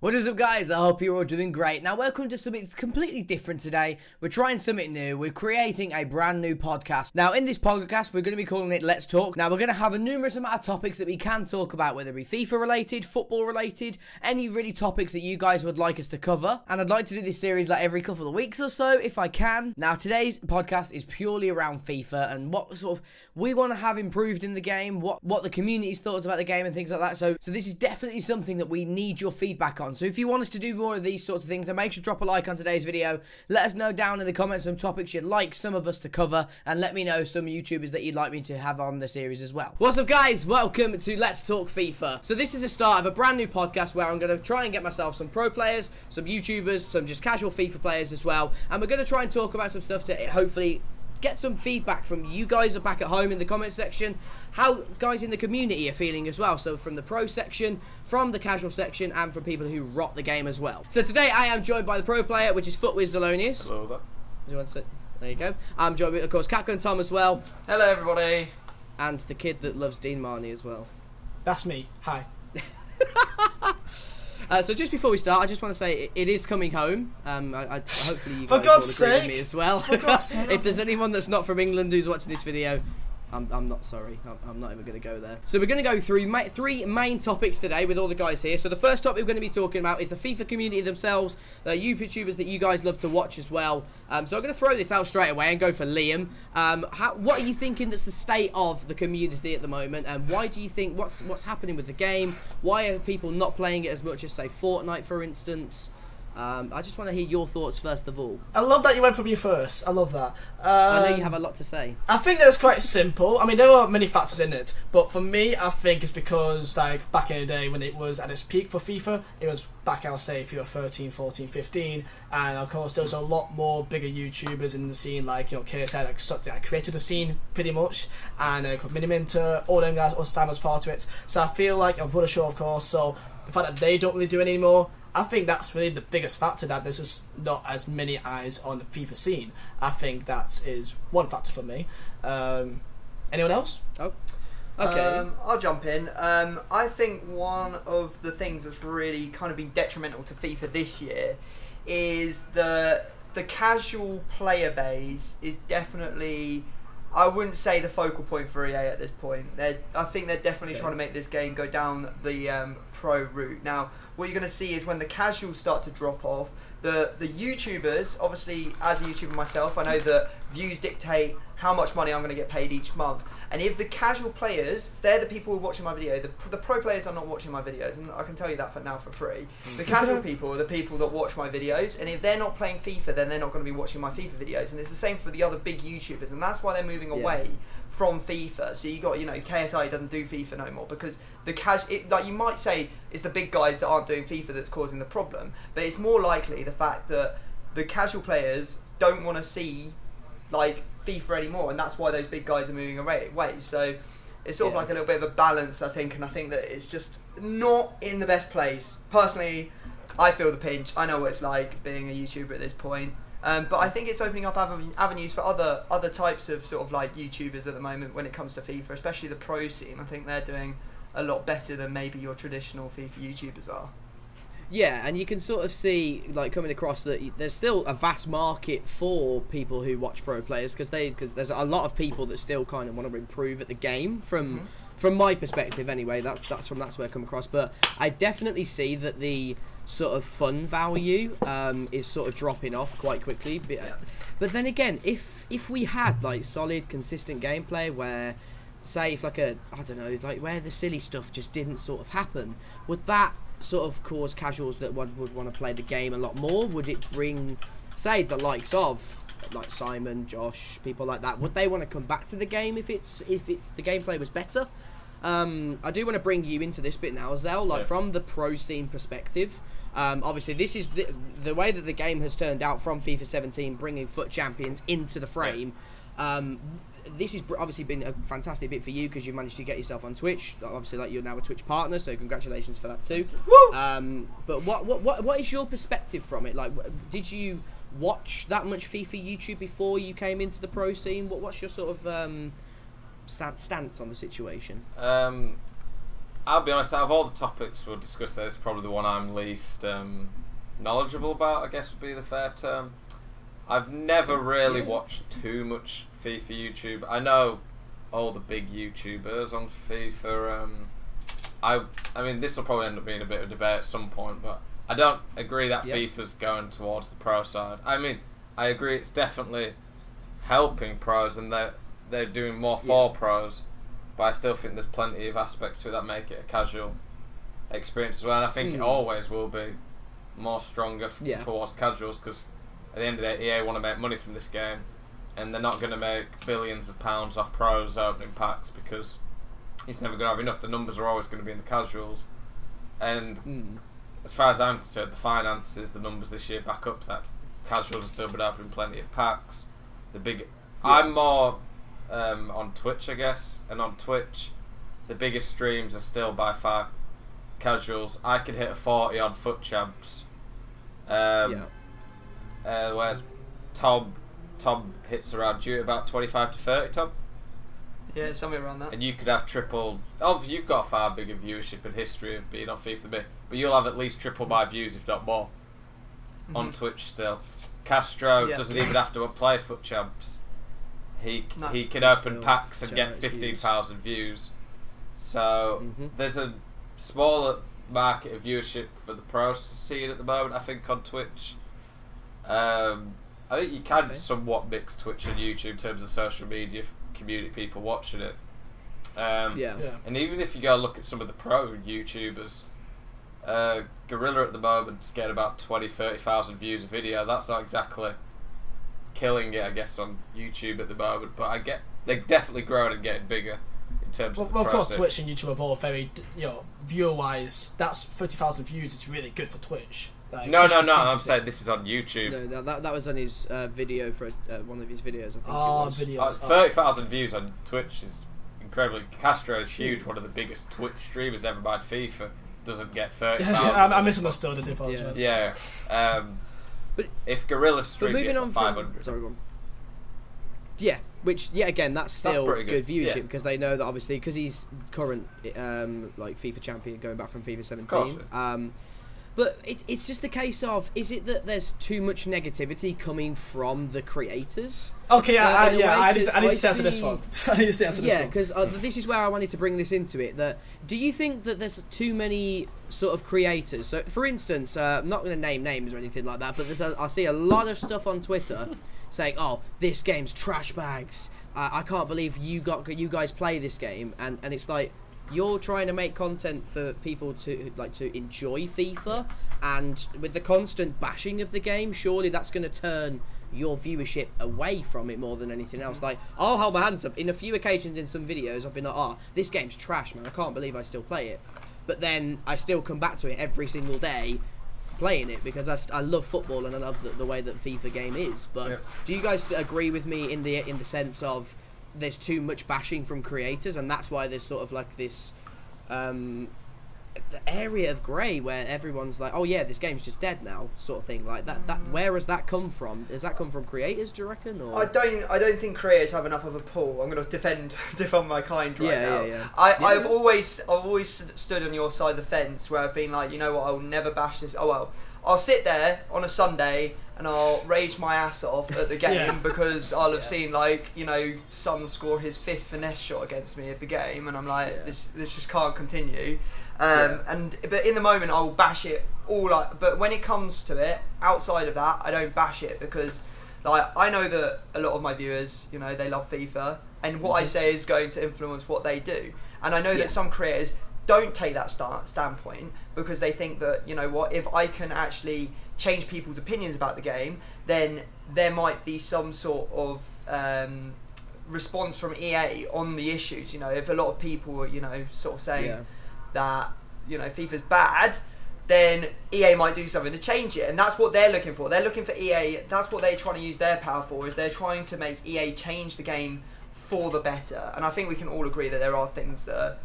What is up, guys? I hope you're all doing great. Now, welcome to something completely different today. We're trying something new. We're creating a brand new podcast. Now, in this podcast, we're going to be calling it Let's Talk. Now, we're going to have a numerous amount of topics that we can talk about, whether it be FIFA related, football related, any really topics that you guys would like us to cover. And I'd like to do this series like every couple of weeks or so, if I can. Now, today's podcast is purely around FIFA and what sort of we want to have improved in the game, what the community's thoughts about the game and things like that. So this is definitely something that we need your feedback on. So if you want us to do more of these sorts of things, then make sure to drop a like on today's video. Let us know down in the comments some topics you'd like some of us to cover, and let me know some YouTubers that you'd like me to have on the series as well. What's up, guys? Welcome to Let's Talk FIFA. So this is the start of a brand new podcast where I'm going to try and get myself some pro players, some YouTubers, some just casual FIFA players as well, and we're going to try and talk about some stuff to hopefully get some feedback from you guys are back at home in the comment section, how guys in the community are feeling as well. So from the pro section, from the casual section, and from people who rot the game as well. So today I am joined by the pro player, which is with Zelonius. Hello there. Do you want to sit? There you go. I'm joined with, of course, CapgunTom as well. Hello everybody. And the kid that loves Dean Marnie as well. That's me. Hi. So just before we start, I just want to say it is coming home. Hopefully you For guys God's will agree sake. with me as well. For God's sake. If there's anyone that's not from England who's watching this video, I'm not sorry. I'm not even going to go there. So we're going to go through three main topics today with all the guys here. So the first topic we're going to be talking about is the FIFA community themselves, the YouTubers that you guys love to watch as well. So I'm going to throw this out straight away and go for Liam. What are you thinking that's the state of the community at the moment, and why do you think what's happening with the game? Why are people not playing it as much as, say, Fortnite, for instance? I just want to hear your thoughts first of all. I love that you went from you first. I love that. I know you have a lot to say. I think that's quite simple. I mean, there are many factors in it, but for me, I think it's because, like, back in the day when it was at its peak for FIFA, it was back, I'll say, if you were 13, 14, 15, and of course there was a lot more bigger YouTubers in the scene, like, you know, KIRBZ, like, created the scene pretty much, and Miniminter, all them guys, Sam was part of it. So I feel like, I'm Brother Show, of course, so the fact that they don't really do it anymore, I think that's really the biggest factor, that there's just not as many eyes on the FIFA scene. I think that is one factor for me. Anyone else? Oh, okay. I'll jump in. I think one of the things that's really kind of been detrimental to FIFA this year is the casual player base is definitely, I wouldn't say the focal point for EA at this point. I think they're definitely trying to make this game go down the pro route. Now, what you're going to see is when the casuals start to drop off, the YouTubers, obviously as a YouTuber myself, I know that views dictate how much money I'm going to get paid each month. And if the casual players, they're the people who are watching my video, the pro players are not watching my videos, and I can tell you that for now for free. The casual people are the people that watch my videos, and if they're not playing FIFA, then they're not going to be watching my FIFA videos. And it's the same for the other big YouTubers, and that's why they're moving away from FIFA. So you got, you know, KSI doesn't do FIFA no more, because the like you might say it's the big guys that aren't doing FIFA that's causing the problem, but it's more likely the fact that the casual players don't want to see, like, FIFA anymore, and that's why those big guys are moving away. So it's sort of like a little bit of a balance, I think, and I think that it's just not in the best place. Personally, I feel the pinch. I know what it's like being a YouTuber at this point. But I think it's opening up avenues for other types of sort of like YouTubers at the moment when it comes to FIFA, especially the pro scene. I think they're doing a lot better than maybe your traditional FIFA YouTubers are. Yeah, and you can sort of see, like, coming across that there's still a vast market for people who watch pro players, because there's a lot of people that still kind of want to improve at the game from my perspective anyway. That's where I come across. But I definitely see that the sort of fun value is sort of dropping off quite quickly. But then again, if we had like solid, consistent gameplay where, say, if like I don't know, like where the silly stuff just didn't sort of happen, would that sort of cause casuals that would want to play the game a lot more? Would it bring, say, the likes of like Simon, Josh, people like that, would they want to come back to the game if the gameplay was better? I do want to bring you into this bit now, Zel, like from the pro scene perspective. Obviously this is the way that the game has turned out from FIFA 17, bringing FUT champions into the frame. This has obviously been a fantastic bit for you, because you've managed to get yourself on Twitch. Obviously, like, you're now a Twitch partner, so congratulations for that too. Woo! But what is your perspective from it? Like, did you watch that much FIFA YouTube before you came into the pro scene? What's your sort of stance on the situation? I'll be honest, out of all the topics we'll discuss, this is probably the one I'm least knowledgeable about, I guess would be the fair term. I've never really watched too much FIFA YouTube. I know all the big YouTubers on FIFA. I mean, this will probably end up being a bit of a debate at some point, but I don't agree that FIFA's going towards the pro side. I mean, I agree it's definitely helping pros and they're doing more for pros, but I still think there's plenty of aspects to it that make it a casual experience as well. And I think it always will be more stronger towards casuals, because at the end of the day, EA want to make money from this game, and they're not going to make billions of pounds off pros opening packs, because it's never going to have enough. The numbers are always going to be in the casuals, and as far as I'm concerned, the finances, the numbers this year back up that casuals have still been opening plenty of packs. I'm more on Twitch, I guess, and on Twitch, the biggest streams are still by far casuals. I could hit a 40 odd foot champs. Whereas Tom hits around you about 25 to 30, Tom. Yeah, somewhere around that. And you could have triple. Oh, you've got a far bigger viewership and history of being on FIFA than me, but you'll have at least triple my views, if not more, on Twitch still. Castro doesn't even have to play foot champs. He can open packs and get 15,000 views. So there's a smaller market of viewership for the pro scene at the moment, I think, on Twitch. I think you can somewhat mix Twitch and YouTube in terms of social media community people watching it. And even if you go look at some of the pro YouTubers, Gorilla at the moment's getting about 20-30,000 views a video. That's not exactly killing it, I guess, on YouTube at the moment, but they're definitely growing and getting bigger in terms of of course, Twitch and YouTube are both very, viewer wise, that's 30,000 views. It's really good for Twitch. Like, no, I'm saying this is on YouTube. No, that was on his video for one of his videos, I think it was. Videos. 30,000 views on Twitch is incredibly. Castro is huge, one of the biggest Twitch streamers, never mind FIFA, doesn't get 30,000. I misunderstood, I do apologise. Yeah. But if Gorilla streams moving on 500. Sorry, go on. Yeah, which again, that's still good viewership, because they know that obviously, because he's current like FIFA champion going back from FIFA 17. But it's just the case of, is it that there's too much negativity coming from the creators? Okay, I need to stay to this one. I need to stay to this one. Yeah, because this is where I wanted to bring this into it. That do you think that there's too many sort of creators? So, for instance, I'm not going to name names or anything like that, but I see a lot of stuff on Twitter saying, "Oh, this game's trash bags. I can't believe you guys play this game," and it's like, you're trying to make content for people to enjoy FIFA, and with the constant bashing of the game, surely that's going to turn your viewership away from it more than anything else. Like, I'll hold my hands up. In a few occasions in some videos, I've been like, "Oh, this game's trash, man. I can't believe I still play it." But then I still come back to it every single day, playing it, because I love football and I love the way that FIFA game is. But do you guys agree with me in the sense of there's too much bashing from creators, and that's why there's sort of like this the area of grey where everyone's like, "Oh yeah, this game's just dead now," sort of thing? Like that where has that come from? Does that come from creators, do you reckon? Or? I don't think creators have enough of a pull. I'm going to defend my kind now. Yeah. I've always stood on your side of the fence, where I've been like, you know what, I'll never bash this. Oh well, I'll sit there on a Sunday and I'll rage my ass off at the game because I'll have seen, like, Son score his 5th finesse shot against me of the game, and I'm like, this just can't continue. But in the moment I'll bash it all but when it comes to it, outside of that, I don't bash it, because like, I know that a lot of my viewers, they love FIFA, and what I say is going to influence what they do. And I know that some creators don't take that standpoint, because they think that, if I can actually change people's opinions about the game, then there might be some sort of response from EA on the issues. If a lot of people are, sort of saying that, FIFA's bad, then EA might do something to change it, and that's what they're looking for. They're looking for EA. That's what they're trying to use their power for, is they're trying to make EA change the game for the better. And I think we can all agree that there are things that are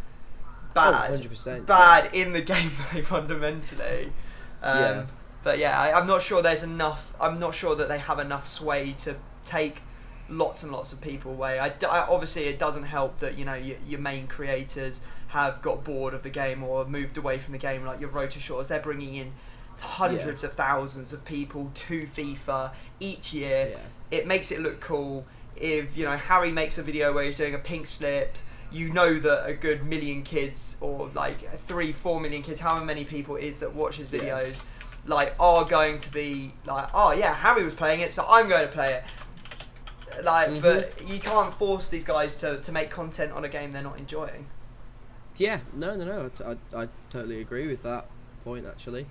bad, 100%, bad in the gameplay fundamentally. But I'm not sure there's enough. I'm not sure that they have enough sway to take lots and lots of people away. Obviously, it doesn't help that, you know, your main creators have got bored of the game or moved away from the game, like your Road to Shores. They're bringing in hundreds of thousands of people to FIFA each year. It makes it look cool. If, you know, Harry makes a video where he's doing a pink slip, you know that a good million kids, or like 3-4 million kids, however many people it is that watch his videos, like, are going to be like, oh yeah, Harry was playing it, so I'm going to play it. Like, but you can't force these guys to make content on a game they're not enjoying. Yeah, no. I totally agree with that point, actually.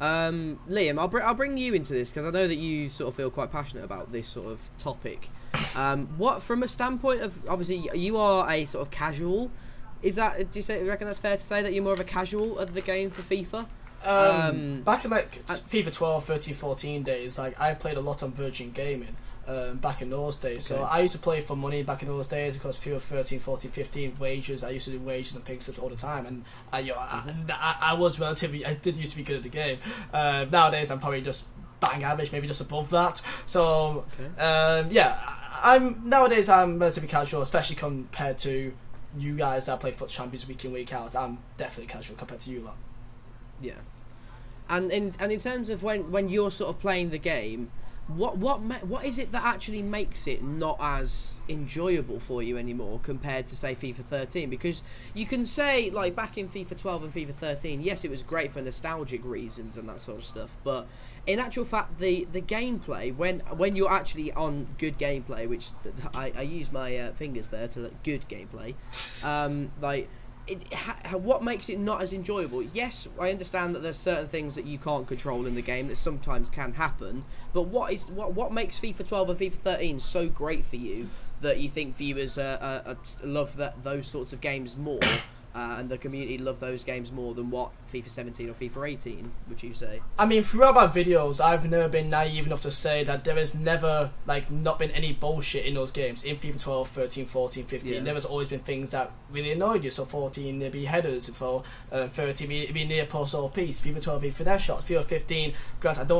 Liam, I'll bring you into this because I know that you sort of feel quite passionate about this sort of topic. What, from a standpoint of, obviously you are a sort of casual, do you reckon that's fair to say that you're more of a casual at the game for FIFA? Back in like FIFA 12, 13, 14 days, like I played a lot on Virgin Gaming. Back in those days, so I used to play for money back in those days because FIFA 13, 14, 15 wages. I used to do wages and pink slips all the time, and I was relatively. I did used to be good at the game. Nowadays, I'm probably just bang average, maybe just above that. So nowadays I'm relatively casual, especially compared to you guys that play Foot Champions week in, week out. I'm definitely casual compared to you lot. Yeah, and in terms of when you're sort of playing the game. What is it that actually makes it not as enjoyable for you anymore compared to, say, FIFA 13? Because you can say, like, back in FIFA 12 and FIFA 13, yes, it was great for nostalgic reasons and that sort of stuff, but in actual fact, the gameplay, when you're actually on good gameplay, which I use my fingers there to good gameplay, like, what makes it not as enjoyable? Yes, I understand that there's certain things that you can't control in the game that sometimes can happen, but what makes FIFA 12 and FIFA 13 so great for you that you think viewers love those sorts of games more, and the community love those games more than what FIFA 17 or FIFA 18, would you say? I mean, throughout my videos, I've never been naive enough to say that there has never, like, not been any bullshit in those games. In FIFA 12, 13, 14, 15, there has always been things that really annoyed you. So 14, there'd be headers. For 13, it'd be near post or piece. FIFA 12, it'd be finesse shots. FIFA 15, granted,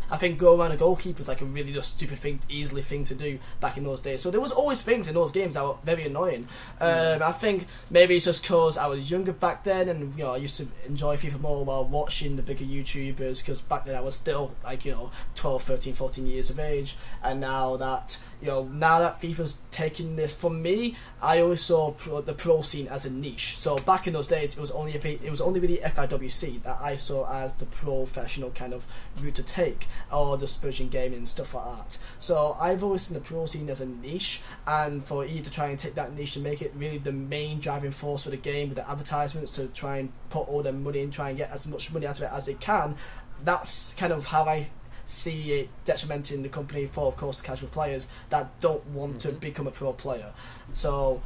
I think go around a goalkeeper is like a really just stupid thing, easily thing to do back in those days. So there was always things in those games that were very annoying. I think maybe it's just because I was younger back then, and, you know, I used to enjoy FIFA more while watching the bigger YouTubers, because back then I was still, like, you know, 12, 13, 14 years of age, and now that FIFA's taking this from me, I always saw the pro scene as a niche. So back in those days, it was only really FIWC that I saw as the professional kind of route to take, or just Virgin Gaming and stuff like that. So I've always seen the pro scene as a niche, and for E to try and take that niche and make it really the main driving force for the game with the advertisements, to try and put all their money in, try and get as much money out of it as they can, that's kind of how I see it detrimenting the company for, of course, the casual players that don't want to become a pro player. So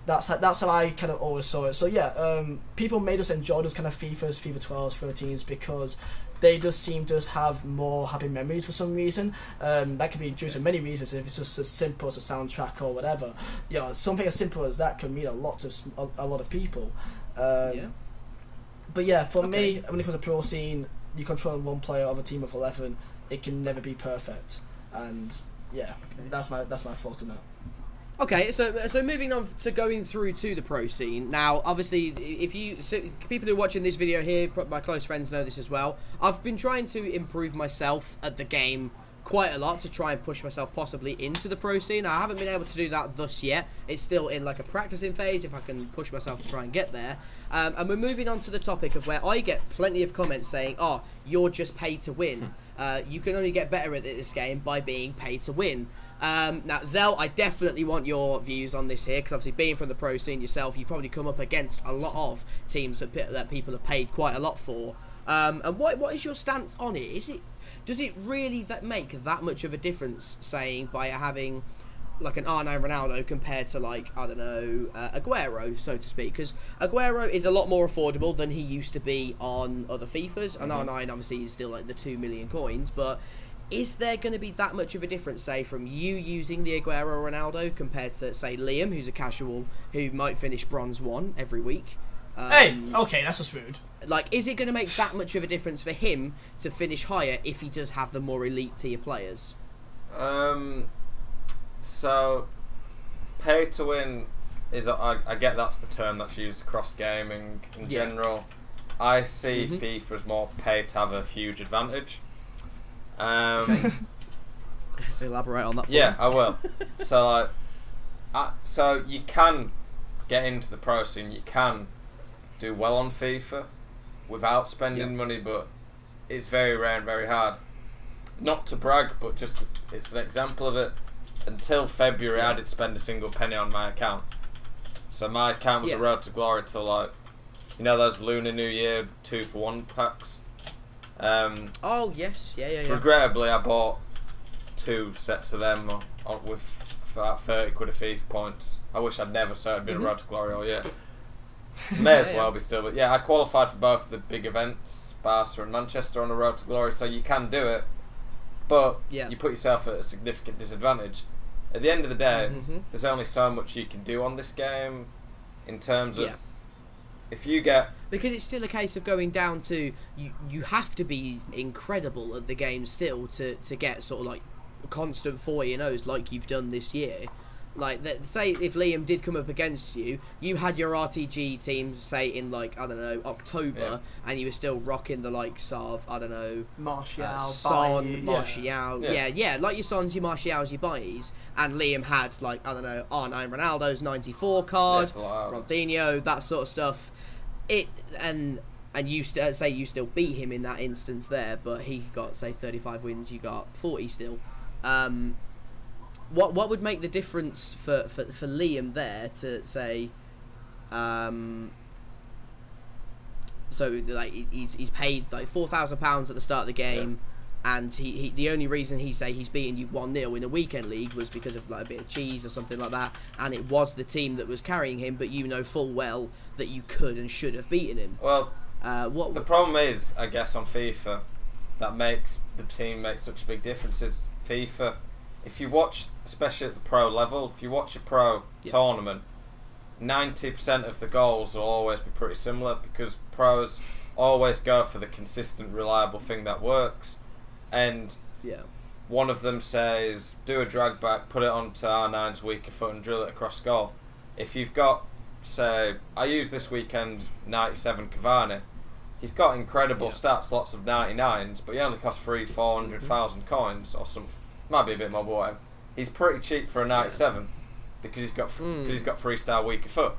that's how I kind of always saw it. So yeah, people made us enjoy those kind of FIFAs, FIFA 12s, 13s, because they just seem to have more happy memories for some reason. That could be due to many reasons. If it's just as simple as a soundtrack or whatever, something as simple as that can mean a lot to a lot of people. But yeah, for me, when it comes to pro scene, you control one player of a team of 11. It can never be perfect, and that's my thought on that. Okay, so moving on to going through to the pro scene. Now, obviously, people who are watching this video here, my close friends know this as well. I've been trying to improve myself at the game quite a lot to try and push myself possibly into the pro scene. I haven't been able to do that thus yet. It's still in like a practicing phase if I can push myself to try and get there. And we're moving on to the topic of where I get plenty of comments saying, oh, you're just pay to win. You can only get better at this game by being pay to win. Now, Zell, I definitely want your views on this here, because obviously being from the pro scene yourself, you probably come up against a lot of teams that people have paid quite a lot for. And what is your stance on it? Does it really make that much of a difference, saying, by having like an R9 Ronaldo compared to, like, I don't know, Aguero, so to speak? Because Aguero is a lot more affordable than he used to be on other FIFAs, and R9 obviously is still like the 2 million coins, but is there going to be that much of a difference, say, from you using the Aguero Ronaldo compared to, say, Liam, who's a casual, who might finish bronze 1 every week? Hey, okay, that's just rude. Like, is it going to make that much of a difference for him to finish higher if he does have the more elite tier players? So, pay to win is, I get that's the term that's used across gaming in general. I see FIFA as more pay to have a huge advantage. Elaborate on that. Yeah, I will. So, so you can get into the pro scene. You can do well on FIFA without spending money, but it's very rare and very hard. Not to brag, but just it's an example of it. Until February, I didn't spend a single penny on my account. So my account was a road to glory till like, you know, those Lunar New Year 2-for-1 packs. Oh yes, yeah. Regrettably, I bought 2 sets of them with about 30 quid of FIFA points. I wish I'd never started being a road to glory all year. May as well be still, but yeah, I qualified for both the big events, Barca and Manchester, on the road to glory, so you can do it, but you put yourself at a significant disadvantage. At the end of the day, there's only so much you can do on this game in terms of if you get... Because it's still a case of going down to, you have to be incredible at the game still to get sort of like constant 40-0s like you've done this year. Like, say if Liam did come up against you, you had your RTG team, say, in, like, I don't know, October, and you were still rocking the likes of, I don't know... Martial, Son, Martial, like your Sons, your Martials, your Baillies, and Liam had, like, I don't know, R9 Ronaldo's 94 card, Ronaldinho, that sort of stuff. And you say you still beat him in that instance there, but he got, say, 35 wins, you got 40 still. What would make the difference for Liam there to say, so like he's paid like £4,000 at the start of the game, and he the only reason he's beaten you 1-0 in a weekend league was because of like a bit of cheese or something like that, and it was the team that was carrying him, but you know full well that you could and should have beaten him. Well, the problem is, I guess, on FIFA that makes the team make such a big difference is FIFA. If you watch, especially at the pro level, if you watch a pro tournament, 90% of the goals will always be pretty similar because pros always go for the consistent, reliable thing that works. And one of them says, do a drag back, put it onto R9's weaker foot and drill it across goal. If you've got, say, I used this weekend 97 Cavani. He's got incredible stats, lots of 99s, but he only costs 400,000 coins or something. Might be a bit more, but whatever. He's pretty cheap for a 97 because he's got 3-star weaker foot.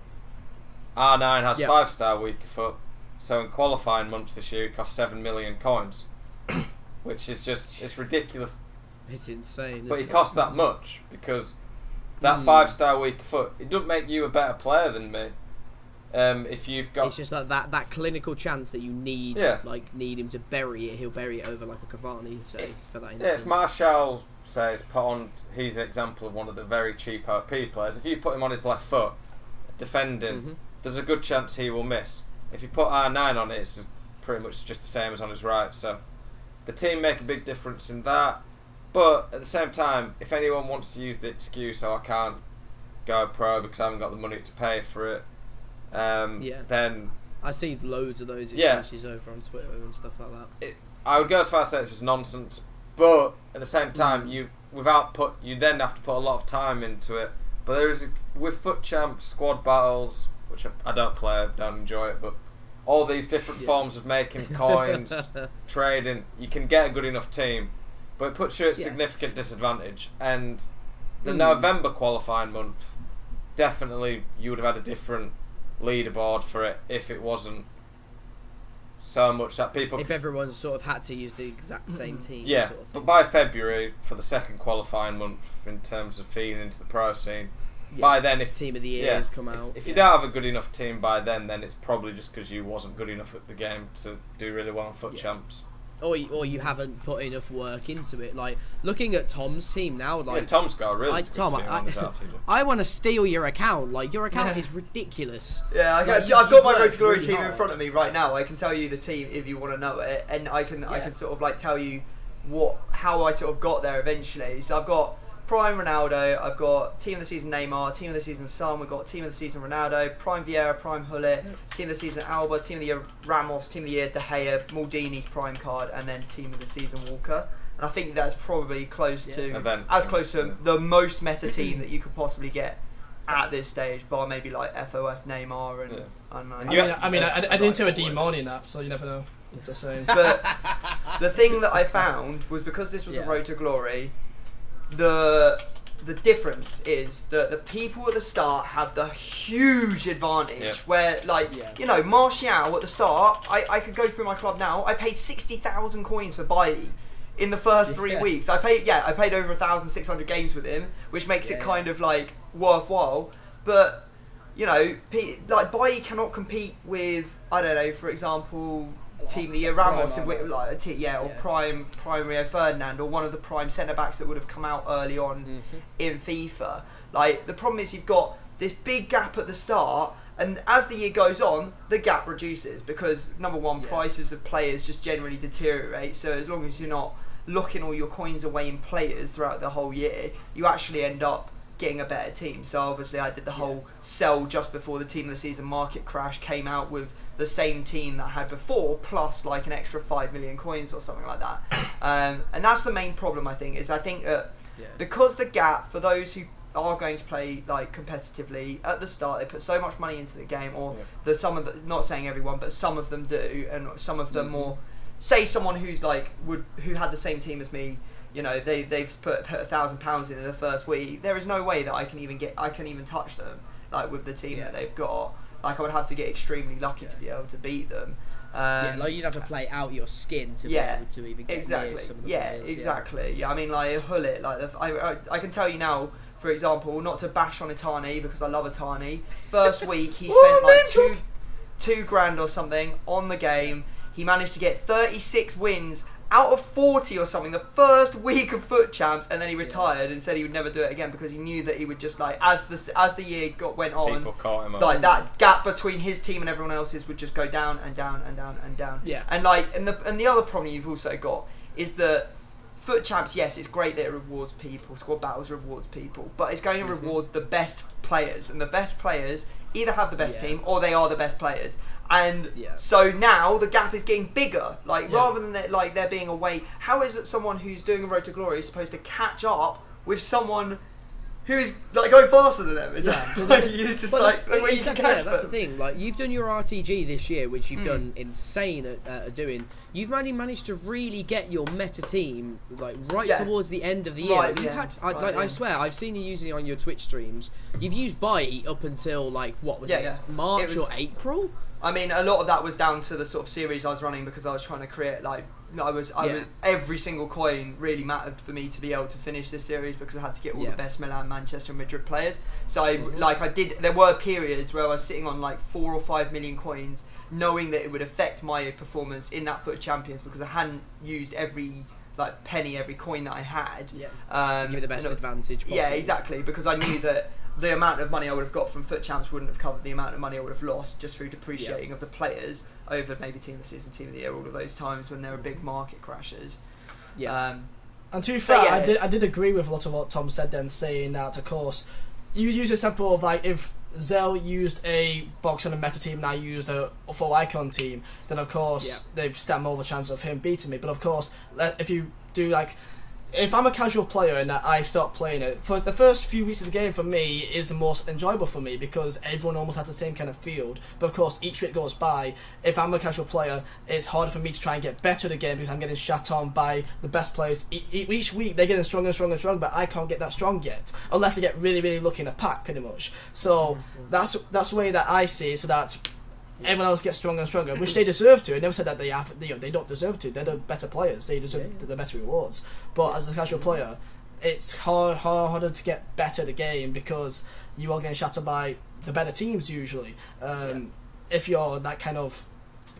R9 has 5-star weaker foot, so in qualifying months this year it cost 7 million coins, which is just, it's ridiculous. It's insane. But it costs that much because that 5-star weaker foot, it doesn't make you a better player than me. If you've got, it's just like that clinical chance that you need, need him to bury it. He'll bury it over like a Cavani, say, for that instance. Yeah, if Martial says put on, he's an example of one of the very cheap OP players. If you put him on his left foot, defending, there's a good chance he will miss. If you put R9 on it, it's pretty much just the same as on his right. So the team make a big difference in that. But at the same time, if anyone wants to use the excuse, oh, I can't go pro because I haven't got the money to pay for it, then I see loads of those excuses over on Twitter and stuff like that. I would go as far as say it's just nonsense, but at the same time, you then have to put a lot of time into it. But there is with FUT Champs, squad battles, which I don't play, don't enjoy it, but all these different forms of making coins, trading, you can get a good enough team, but it puts you at significant disadvantage. And the November qualifying month, definitely you would have had a different leaderboard for it if it wasn't so much that people... If everyone sort of had to use the exact same team. Yeah, sort of but by February, for the second qualifying month in terms of feeding into the pro scene, by then, if Team of the Year has come out. If you don't have a good enough team by then it's probably just because you wasn't good enough at the game to do really well in FUT Champs. Or you haven't put enough work into it. Like, looking at Tom's team now, like... Tom's got a really good team on his RTG. I want to steal your account. Like, your account is ridiculous. Yeah, I've got my Road to Glory team in front of me right now. I can tell you the team if you want to know it, and I can sort of like tell you how I sort of got there eventually. So I've got Prime Ronaldo, I've got Team of the Season Neymar, Team of the Season Son, we've got Team of the Season Ronaldo, Prime Vieira, Prime Gullit, Team of the Season Alba, Team of the Year Ramos, Team of the Year De Gea, Maldini's Prime card, and then Team of the Season Walker. And I think that's probably close to the most meta team that you could possibly get at this stage, bar maybe like FOF Neymar and I didn't do a D money in that, so you never know. Just saying. But the thing that I found was, because this was a Road to Glory, the difference is that the people at the start have the huge advantage where, like, you know, Martial at the start, I could go through my club now, I paid 60,000 coins for Bailly in the first 3 weeks. I paid over 1,600 games with him, which makes it kind of like worthwhile. But you know, like Bailly cannot compete with, I don't know, for example, Team of the Year Ramos, or Prime Rio Ferdinand, or one of the prime centre backs that would have come out early on in FIFA. Like, the problem is you've got this big gap at the start, and as the year goes on, the gap reduces because, number one, prices of players just generally deteriorate. So as long as you're not locking all your coins away in players throughout the whole year, you actually end up getting a better team. So obviously I did the whole sell just before the Team of the Season market crash, came out with the same team that I had before, plus like an extra 5 million coins or something like that. And that's the main problem, I think, is I think that because the gap for those who are going to play like competitively at the start, they put so much money into the game, or some of the, not saying everyone, but some of them do, and some of them more, say someone who's like who had the same team as me, you know, they've put £1,000 in the first week. There is no way that I can even touch them, like with the team that they've got. Like, I would have to get extremely lucky to be able to beat them. Like you'd have to play out your skin to be able to even get near some of the players. Exactly. Yeah, I mean, like Gullit, like I can tell you now, for example, not to bash on Itani because I love Itani. First week he spent like two grand or something on the game. He managed to get 36 wins out of 40 or something the first week of Foot Champs, and then he retired and said he would never do it again because he knew that he would just, like, as the year went on, people caught him up. Like that gap between his team and everyone else's would just go down and down and down and down. Yeah. And like, and the other problem you've also got is that Foot Champs, yes, it's great that it rewards people, squad battles rewards people, but it's going to reward the best players, and the best players either have the best team or they are the best players. And so now the gap is getting bigger. Like, rather than there being a way, how is it someone who's doing a Road to Glory is supposed to catch up with someone who is like going faster than them? Like, it's just where you can catch them. That's the thing. Like, you've done your RTG this year, which you've done insane at doing. You've managed to really get your meta team like towards the end of the year. Like, I swear, I've seen you using it on your Twitch streams. You've used Bailly up until like March or April. I mean, a lot of that was down to the sort of series I was running because I was trying to create, like, I was every single coin really mattered for me to be able to finish this series because I had to get all the best Milan, Manchester and Madrid players. So there were periods where I was sitting on like 4 or 5 million coins, knowing that it would affect my performance in that Foot Champions because I hadn't used every penny, every coin that I had. To give you the best advantage possible. Yeah, exactly, because I knew that the amount of money I would have got from Foot Champs wouldn't have covered the amount of money I would have lost just through depreciating of the players over maybe Team of the Season, Team of the Year, all of those times when there were big market crashes. And to be fair, I did agree with a lot of what Tom said then, saying that, of course, you use a sample of, like, if Zell used a box on a meta team and I used a full icon team, then of course they stand more of a chance of him beating me. But of course, if you do, like, if I'm a casual player and I start playing it, for the first few weeks of the game for me is the most enjoyable for me because everyone almost has the same kind of field. But of course, each week goes by, if I'm a casual player, it's harder for me to try and get better at the game because I'm getting shot on by the best players. Each week they're getting stronger and stronger and stronger, but I can't get that strong yet unless I get really, really lucky in a pack, pretty much. So that's the way that I see it, so that everyone else gets stronger and stronger, which they deserve to. I never said that they don't deserve to. They're the better players. They deserve the better rewards. But as a casual player, it's harder to get better at the game because you are getting shattered by the better teams usually. If you're that kind of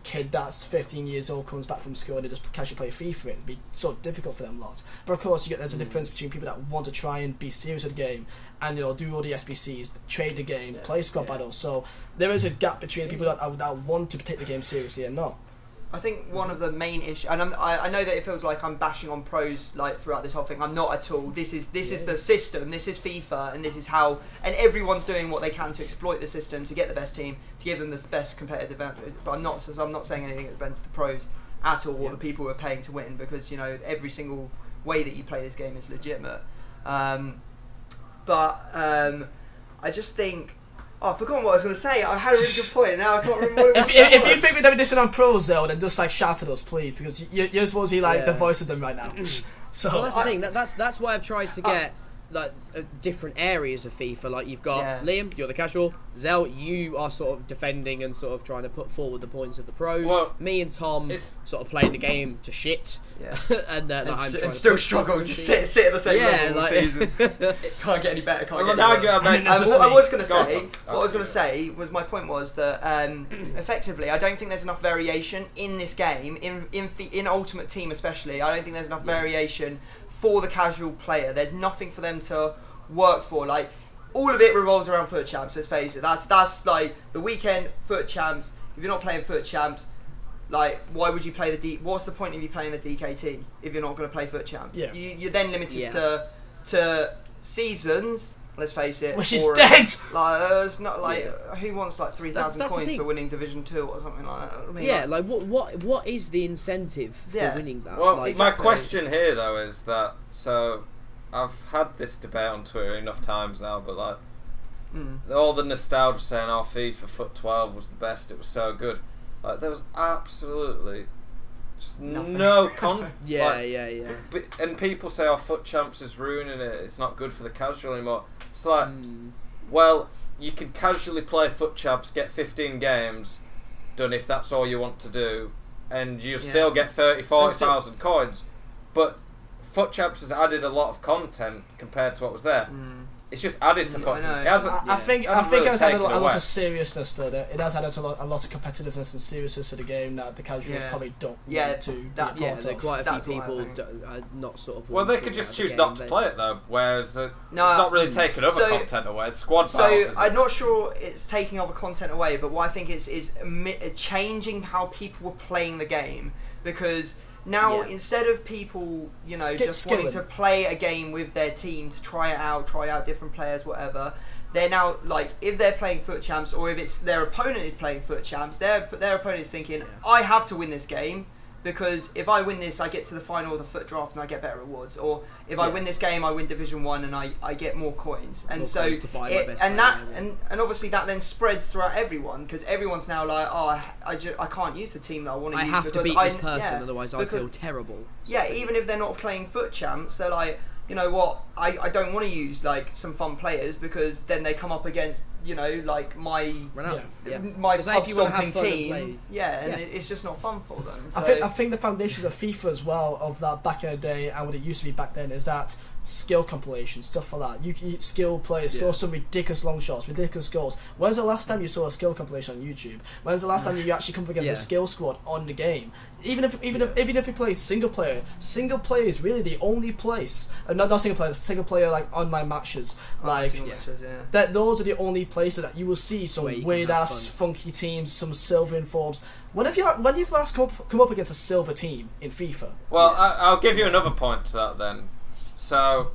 kid that's 15 years old, comes back from school and they just casually play FIFA, it'd be so difficult for them lot. But of course, there's a difference between people that want to try and be serious at the game and do all the SBCs, trade the game, play squad battles. So there is a gap between people that want to take the game seriously and not. I think one of the main issues, and I know that it feels like I'm bashing on pros like throughout this whole thing. I'm not at all. This is the system. This is FIFA, and this is how. And everyone's doing what they can to exploit the system to get the best team, to give them the best competitive advantage. But I'm not saying anything against the pros at all, or the people who are paying to win, because every single way that you play this game is legitimate. But I just think. Oh, I've forgotten what I was going to say. I had a really good point. Now I can't remember what if you think we're doing this on pros, though, then just shout at us, please, because you're supposed to be the voice of them right now. So well, that's the thing. That's why I've tried to get different areas of FIFA. Like you've got Liam, you're the casual. Zel, you are sort of defending and sort of trying to put forward the points of the pros. Well, me and Tom sort of play the game to shit. Yeah. and still struggle. Just sit at the same level all season. Can't get any better. What I was going to say was my point was that effectively I don't think there's enough variation in this game in Ultimate Team especially. I don't think there's enough variation for the casual player. There's nothing for them to work for. Like all of it revolves around foot champs. Let's face it. That's like the weekend foot champs. If you're not playing foot champs, like why would you play what's the point of you playing the DKT if you're not going to play foot champs? Yeah. You're then limited to seasons. Let's face it. Which is dead. It's not like who wants like 3,000 coins for winning Division 2 or something like that. I mean, like what is the incentive for winning that? Well, my question here though is that I've had this debate on Twitter enough times now, but like all the nostalgia saying, "Oh, FIFA Foot 12 was the best. It was so good." Like there was absolutely just no content. And people say, "Oh, Foot Champs is ruining it. It's not good for the casual anymore." It's like, well, you can casually play Foot Champs, get 15 games done if that's all you want to do, and you still get 40,000 coins. But Foot Champs has added a lot of content compared to what was there. It's just added to Foot. I think it has added a lot of seriousness to it. It has added a lot of competitiveness and seriousness to the game that the casuals probably don't want to. There are quite a few people not sort of. Well, they could just choose not to play it though, whereas it's not really taking other content away. The squad battles. So I'm not sure it's taking other content away, but what I think is changing how people were playing the game, because. Now, instead of people, just wanting to play a game with their team to try out different players, whatever, they're now, like, if they're playing Foot Champs, or if it's their opponent is playing Foot Champs, their opponent is thinking, I have to win this game, because if I win this, I get to the final of the Foot Draft and I get better rewards. Or if I win this game, I win Division 1 and I get more coins. And so, and obviously that then spreads throughout everyone, because everyone's now like, oh, I can't use the team that I want to use. I have to beat this person, otherwise I feel terrible. Even if they're not playing Foot Champs, they're like, you know what, I don't want to use like some fun players, because then they come up against, like my pub stomping team. It's just not fun for them. So. I think the foundations of FIFA as well, of that back in the day and what it used to be back then, is that skill compilations, stuff like that. You skill players score some ridiculous long shots, ridiculous goals. When's the last time you saw a skill compilation on YouTube? When's the last time you actually come up against a skill squad on the game? Even if you play single player is really the only place. Not single player like online matches. Those are the only places that you will see some weird ass funky teams, some silver informs. When you've last come up against a silver team in FIFA? Well, I'll give you another point to that then. So,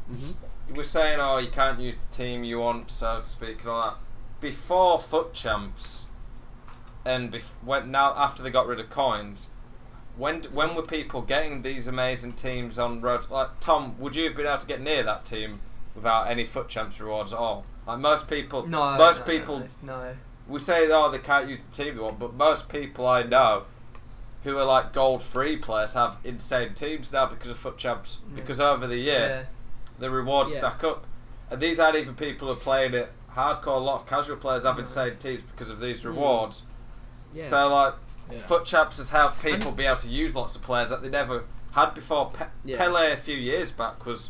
you were saying, oh, you can't use the team you want, so to speak, and all that. Before Foot Champs, and after they got rid of coins, when were people getting these amazing teams on road? Like, Tom, would you have been able to get near that team without any Foot Champs rewards at all? Like, most people... No. We say, oh, they can't use the team they want, but most people I know who are like gold free players have insane teams now because of Foot Champs. Because over the year, the rewards stack up. And these aren't even people who are playing it hardcore. A lot of casual players have insane teams because of these rewards. So like, Foot Champs has helped people be able to use lots of players that they never had before. Pele a few years back was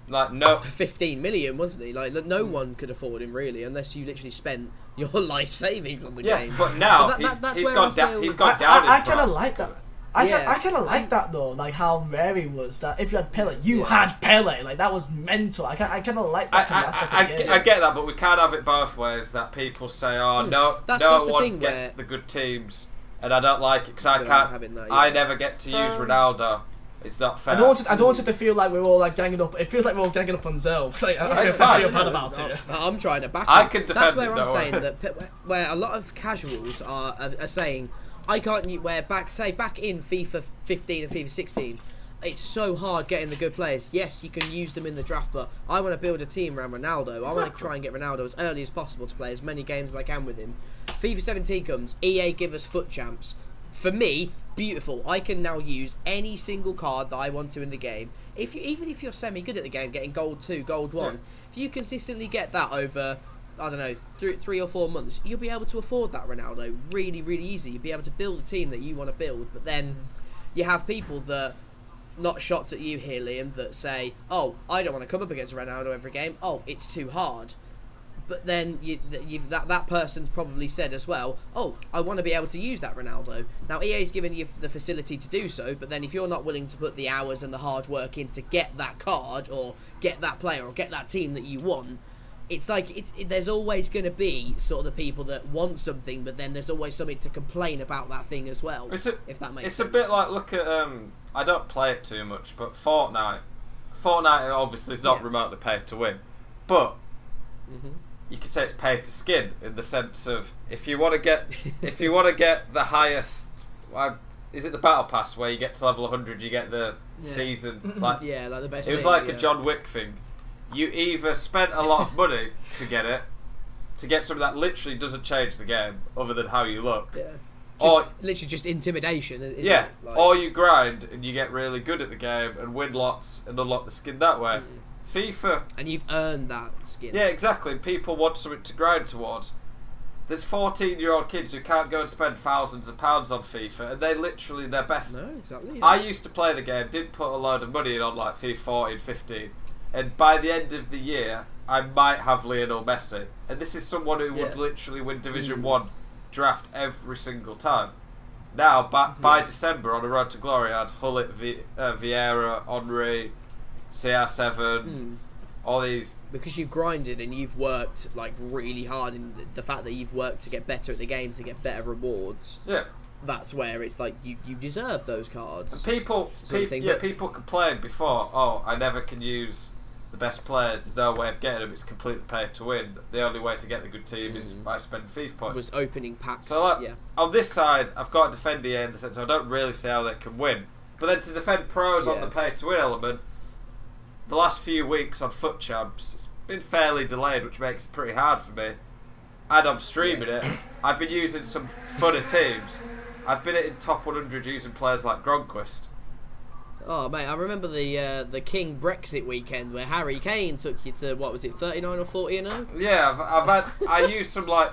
like 15 million, wasn't he? Like no one could afford him really, unless you literally spent your life savings on the game. But now he's gone down. I kind of like that. I kind of like that though, like how rare he was. That if you had Pele, you had Pele. Like that was mental. I kind of like that kind of aspect of the game. I get that, but we can't have it both ways. That people say, "Oh no one gets the good teams," and I don't like it because I can't. I never get to use Ronaldo. It's not fair. I don't want it to feel like we're all like ganging up. It feels like we're all ganging up on Zell. Like, I feel bad about it. I'm trying to back. I can defend. That's where I'm saying that where a lot of casuals are saying I can't. Where back in FIFA 15 and FIFA 16. It's so hard getting the good players. Yes, you can use them in the draft, but I want to build a team around Ronaldo. I want to try and get Ronaldo as early as possible to play as many games as I can with him. FIFA 17 comes, EA give us foot champs. For me, beautiful. I can now use any single card that I want to in the game. Even if you're semi-good at the game, getting gold 2, gold 1, if you consistently get that over, I don't know, 3 or 4 months, you'll be able to afford that Ronaldo really, really easy. You'll be able to build a team that you want to build, but then you have people that... Not shots at you here, Liam, that say, oh, I don't want to come up against Ronaldo every game. Oh, it's too hard. But then that person's probably said as well, oh, I want to be able to use that Ronaldo. Now, EA's given you the facility to do so, but then if you're not willing to put the hours and the hard work in to get that card or get that player or get that team that you want, it's like there's always going to be sort of the people that want something, but then there's always something to complain about that thing as well. If that makes sense. It's a bit like, look at I don't play it too much, but Fortnite obviously is not remotely pay to win, but you could say it's pay to skin in the sense of if you want to get the highest, is it the battle pass where you get to level 100, you get the season like like the best. It was like a John Wick thing. You either spent a lot of money to get something that literally doesn't change the game other than how you look. Yeah. Or literally just intimidation. Isn't it? Like, or you grind and you get really good at the game and win lots and unlock the skin that way. FIFA. And you've earned that skin. Yeah, exactly. People want something to grind towards. There's 14-year-old kids who can't go and spend thousands of pounds on FIFA, and they literally their best. No, exactly. Yeah. I used to play the game, didn't put a load of money in on like FIFA 14, 15. And by the end of the year, I might have Lionel Messi. And this is someone who would literally win Division 1 draft every single time. Now, by December, on a road to glory, I had Hullet, Vieira, Henry, CR7, all these. Because you've grinded and you've worked like really hard, and the fact that you've worked to get better at the game, to get better rewards. Yeah. That's where it's like you deserve those cards. And people complained before, oh, I never can use the best players, there's no way of getting them, it's completely pay to win. The only way to get the good team is by spending FIFA points. Was opening packs. So on this side, I've got to defend EA in the sense I don't really see how they can win. But then to defend pros on the pay to win element, the last few weeks on Foot Champs, it's been fairly delayed, which makes it pretty hard for me. And I'm streaming it. I've been using some funner teams. I've been in top 100 using players like Gronquist. Oh mate, I remember the King Brexit weekend where Harry Kane took you to, what was it, 39 or 40 and 0? Yeah, I used some like,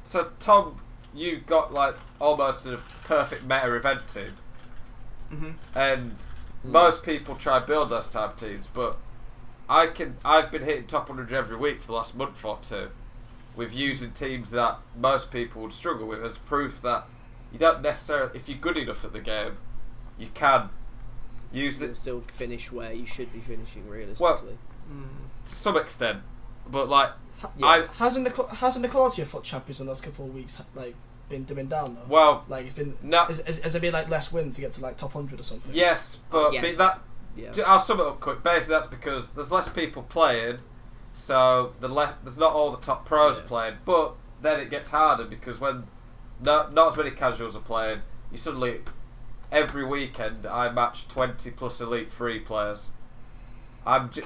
so Tom, you got like almost a perfect meta event team, and most people try to build those type of teams, but I've been hitting top 100 every week for the last month or two, with using teams that most people would struggle with, as proof that you don't necessarily, if you're good enough at the game, you can. You'll still finish where you should be finishing realistically. Well, to some extent, but like, hasn't the quality of Foot Champions in those couple of weeks like been dimming down though? Well, like it's been no. Has there been like less wins to get to like top 100 or something? Yes, but I'll sum it up quick. Basically, that's because there's less people playing, so there's not all the top pros playing. But then it gets harder because when not as many casuals are playing, you suddenly. Every weekend, I match 20 plus Elite 3 players.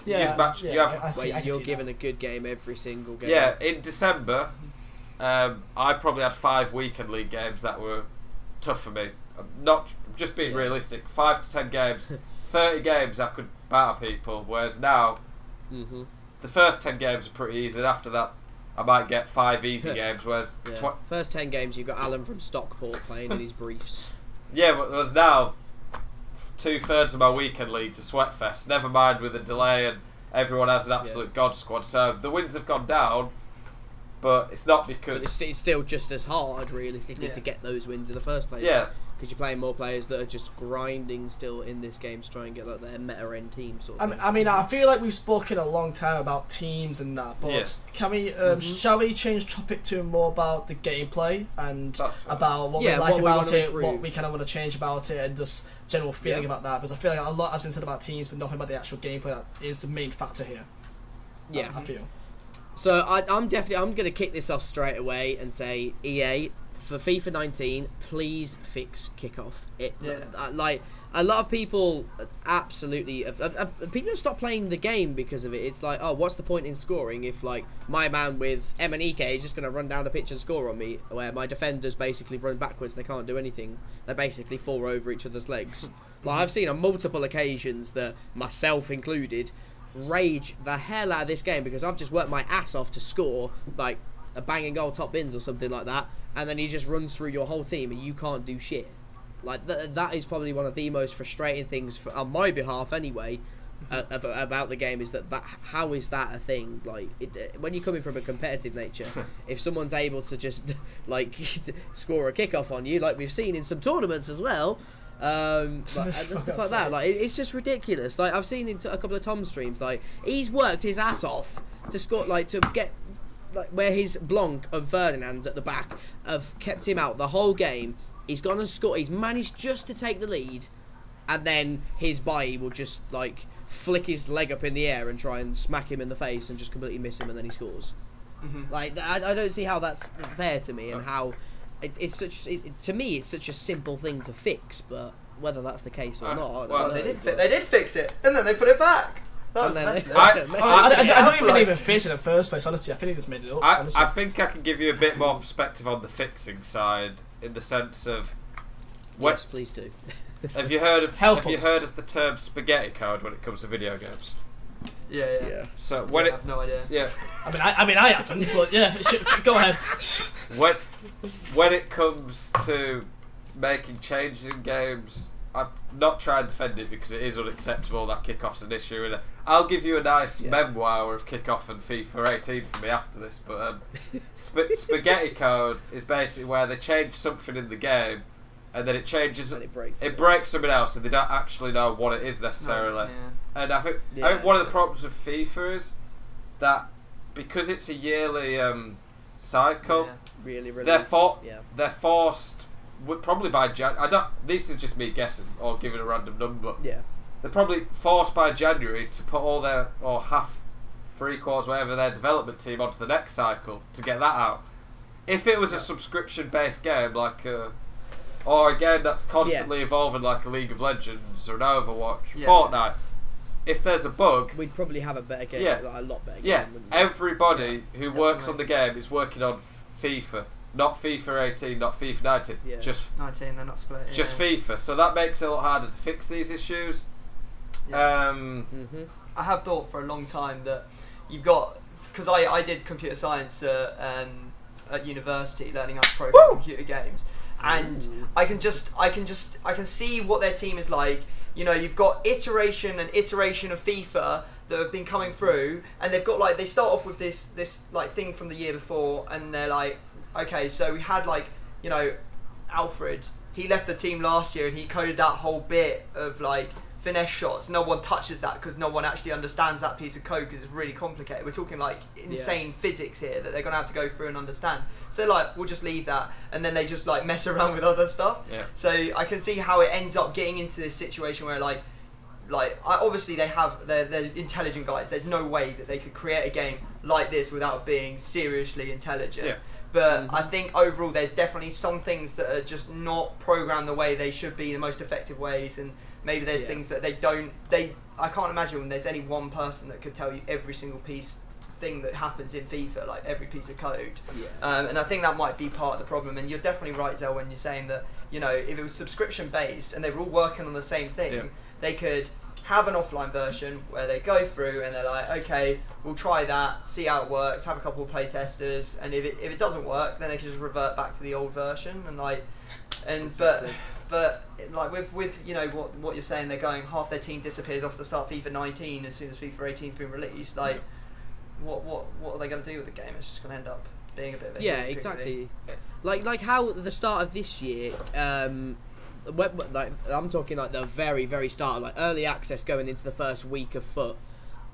You're given a good game every single game. Yeah, in December, I probably had 5 weekend league games that were tough for me. Not just being realistic. 5 to 10 games, 30 games I could batter people. Whereas now, the first 10 games are pretty easy. And after that, I might get 5 easy games. Whereas first 10 games, you've got Alan from Stockport playing in his briefs. Yeah, but now 2/3 of my weekend leagues are Sweatfest. Never mind with the delay and everyone has an absolute god squad. So the wins have gone down, but it's not because. But it's still just as hard, realistically, to get those wins in the first place. Yeah, because you're playing more players that are just grinding still in this game to try and get like their meta end team sort of thing. I mean, I feel like we've spoken a long time about teams and that, but can we, shall we change topic to more about the gameplay and about what we like about it, what we kind of want to change about it, and just general feeling about that? Because I feel like a lot has been said about teams, but nothing about the actual gameplay that is the main factor here. Yeah, I feel. So I'm going to kick this off straight away and say, EA, for FIFA 19, please fix Kickoff. Like, a lot of people absolutely people have stopped playing the game because of it. It's like, oh, what's the point in scoring if like my man with M and EK is just going to run down the pitch and score on me, where my defenders basically run backwards, they can't do anything, they basically fall over each other's legs. Like, I've seen on multiple occasions that, myself included, rage the hell out of this game because I've just worked my ass off to score like a banging goal, top bins or something like that, and then he just runs through your whole team and you can't do shit. Like, that is probably one of the most frustrating things on my behalf anyway about the game, is that how is that a thing? Like, when you're coming from a competitive nature, if someone's able to just like score a kickoff on you, like we've seen in some tournaments as well, and stuff like that, like it's just ridiculous. Like, I've seen in a couple of Tom streams, like he's worked his ass off to score, like to get like where his Blanc of Ferdinand at the back have kept him out the whole game. He's gone and scored. He's managed just to take the lead, and then his Bailly will just like flick his leg up in the air and try and smack him in the face and just completely miss him, and then he scores. Like, I don't see how that's fair to me, and how it's such. To me, it's such a simple thing to fix, but whether that's the case or not, well, they did fix it, and then they put it back. I don't even think they fixed it in the first place. Honestly, I think they just made it up. I think I can give you a bit more perspective on the fixing side, in the sense of. Yes, please do. Have you heard of the term spaghetti code when it comes to video games? Yeah. So when I have no idea. Yeah. I mean, I haven't, but yeah, go ahead. When it comes to making changes in games, I'm not trying to defend it because it is unacceptable that Kickoff's an issue, and I'll give you a nice memoir of Kickoff and FIFA 18 for me after this. But spaghetti code is basically where they change something in the game, and then it changes, and it breaks something else, and they don't actually know what it is necessarily. And I think one of the problems with FIFA is that because it's a yearly cycle, they're forced. Probably by this is just me guessing or giving a random number. They're probably forced by January to put all their, or half, 3/4, whatever, their development team onto the next cycle to get that out. If it was a subscription-based game, like or a game that's constantly evolving, like a League of Legends or an Overwatch, Fortnite, if there's a bug, we'd probably have a better game, like a lot better game. Yeah, everybody who works on the game is working on FIFA. Not FIFA 18, not FIFA 19. Just 19, they're not split. Just FIFA. So that makes it a lot harder to fix these issues. I have thought for a long time that you've got, because I did computer science at university, learning how to program computer games, and I can see what their team is like. You know, you've got iteration and iteration of FIFA that have been coming through, and they've got like, they start off with this like thing from the year before, and they're like, okay, so we had like, you know, Alfred, he left the team last year and he coded that whole bit of like finesse shots. No one touches that because no one actually understands that piece of code because it's really complicated. We're talking like insane physics here that they're going to have to go through and understand. So they're like, we'll just leave that, and then they just like mess around with other stuff. So I can see how it ends up getting into this situation where like obviously they're intelligent guys. There's no way that they could create a game like this without being seriously intelligent. But I think overall there's definitely some things that are just not programmed the way they should be, the most effective ways, and maybe there's things that I can't imagine when there's any one person that could tell you every single thing that happens in FIFA, like every piece of code. And I think that might be part of the problem, and you're definitely right, Zel, when you're saying that, you know, if it was subscription based and they were all working on the same thing, they could have an offline version where they go through and they're like, okay, we'll try that, see how it works, have a couple of play testers, and if it doesn't work, then they can just revert back to the old version, and like, and but like with you know what you're saying, they're going, half their team disappears off the start FIFA 19 as soon as FIFA 18's been released. Like, what are they going to do with the game? It's just going to end up being a bit of a exactly. Like how at the start of this year, like I'm talking like the very start, like early access going into the first week of FUT.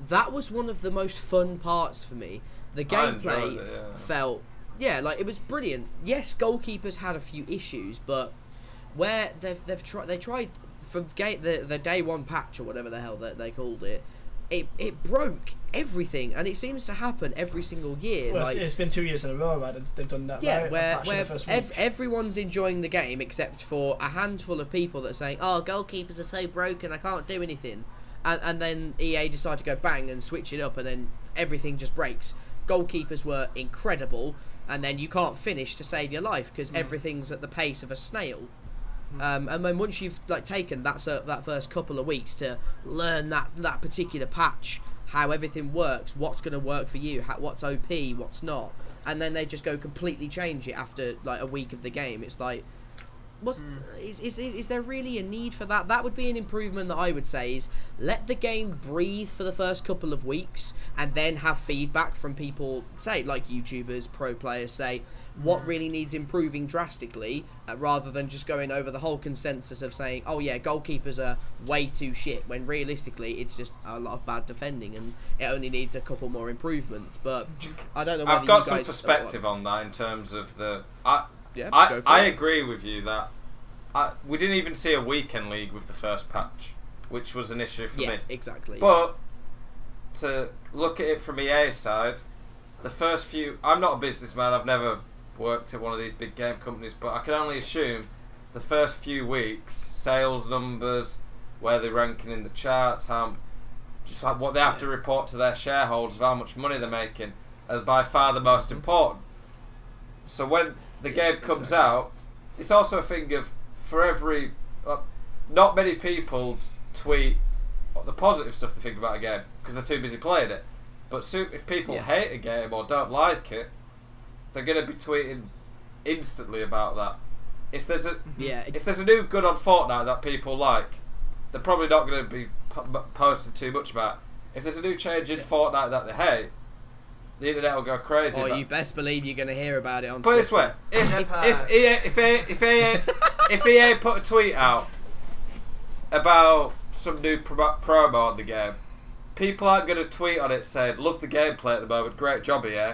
That was one of the most fun parts for me. The gameplay felt, like it was brilliant. Yes, goalkeepers had a few issues, but where they tried from the day one patch or whatever the hell that they called it. It broke everything, and it seems to happen every single year. Well, like, it's been 2 years in a row, right? They've done that. Yeah, right? where everyone's enjoying the game except for a handful of people that are saying, "Oh, goalkeepers are so broken, I can't do anything," and then EA decide to go bang and switch it up, and then everything just breaks. Goalkeepers were incredible, and then you can't finish to save your life because everything's at the pace of a snail. And then once you've like taken that first couple of weeks to learn that particular patch, how everything works, what's going to work for you, what's OP, what's not, and then they just go completely change it after like a week of the game. It's like, is there really a need for that? That would be an improvement that I would say is let the game breathe for the first couple of weeks and then have feedback from people, say like YouTubers, pro players, say what really needs improving drastically, rather than just going over the whole consensus of saying, oh yeah, goalkeepers are way too shit, when realistically it's just a lot of bad defending and it only needs a couple more improvements. But I don't know whether I've got you some guys perspective on that in terms of the... go for I it. agree with you that we didn't even see a weekend league with the first patch, which was an issue for me. Yeah, exactly. But to look at it from EA's side, the first few... I'm not a businessman, I've never worked at one of these big game companies, but I can only assume the first few weeks, sales numbers, where they're ranking in the charts, just like what they have to report to their shareholders of how much money they're making, are by far the most important. So when the game comes out, it's also a thing of, for every... not many people tweet the positive stuff they think about a game, because they're too busy playing it. But if people hate a game or don't like it, they're going to be tweeting instantly about that. If there's a new gun on Fortnite that people like, they're probably not going to be posting too much about it. If there's a new change in Fortnite that they hate, the internet will go crazy. Oh, you best believe you're going to hear about it on Put Twitter. it this way, if EA put a tweet out about some new promo on the game, people aren't going to tweet on it saying, love the gameplay at the moment, great job EA.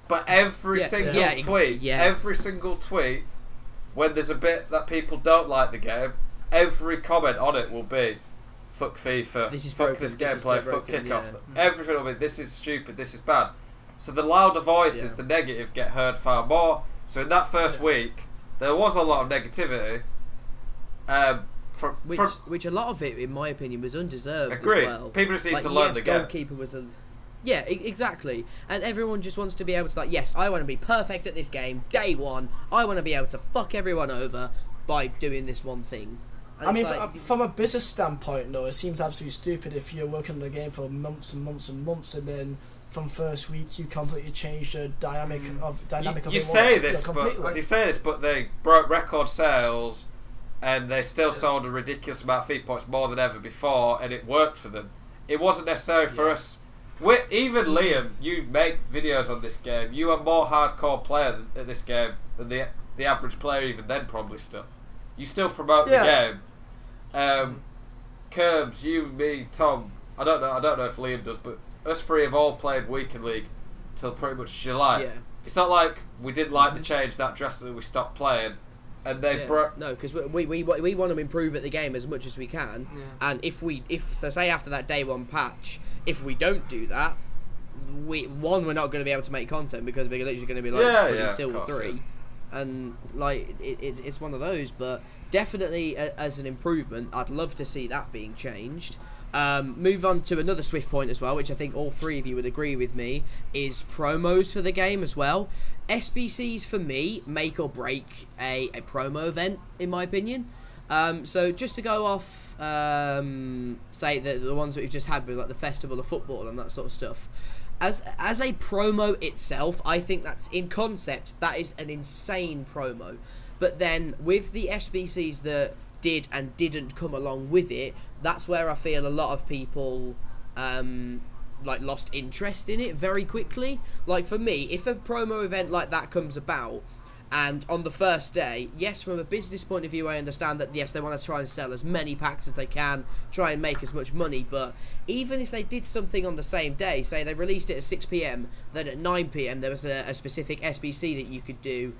But every single tweet, when there's a bit that people don't like the game, every comment on it will be, fuck FIFA, this is fuck broken, this this gameplay, is fuck broken, Kickoff. yeah. Everything will be, this is stupid, this is bad. So the louder voices, the negative, get heard far more. So in that first week, there was a lot of negativity. Which a lot of it, in my opinion, was undeserved. Agreed. As well. People just need like, to learn the game. Goalkeeper was a... Yeah, exactly. And everyone just wants to be able to, like, yes, I want to be perfect at this game, day one. I want to be able to fuck everyone over by doing this one thing. And I mean, like, from a business standpoint, though, it seems absolutely stupid if you're working on a game for months and months and months, and then from first week you completely change the dynamic of you say this, but they broke record sales, and they still sold a ridiculous amount of FIFA points, more than ever before, and it worked for them. It wasn't necessary for us. Even Liam, you make videos on this game. You are more hardcore player at this game than the average player even then, probably still. You still promote the game. KIRBZ, you, me, Tom. I don't know if Liam does, but us three have all played Weekend League till pretty much July. Yeah. It's not like we didn't like the change that drastically we stopped playing. And they no, because we want to improve at the game as much as we can, and if say after that day one patch, if we don't do that, we're not going to be able to make content because we're literally going to be like Silver 3, and like it's one of those. But definitely as an improvement, I'd love to see that being changed. Move on to another swift point as well, which I think all three of you would agree with me, is promos for the game as well. SBCs for me make or break a promo event, in my opinion. So just to go off, say the ones that we've just had with like the Festival of Football and that sort of stuff. As a promo itself, I think that's, in concept, that is an insane promo. But then with the SBCs that did and didn't come along with it, that's where I feel a lot of people like lost interest in it very quickly. Like for me, if a promo event like that comes about And on the first day, yes, from a business point of view, I understand that, yes, they want to try and sell as many packs as they can, try and make as much money, but even if they did something on the same day, say they released it at 6 PM, then at 9 PM there was a specific SBC that you could do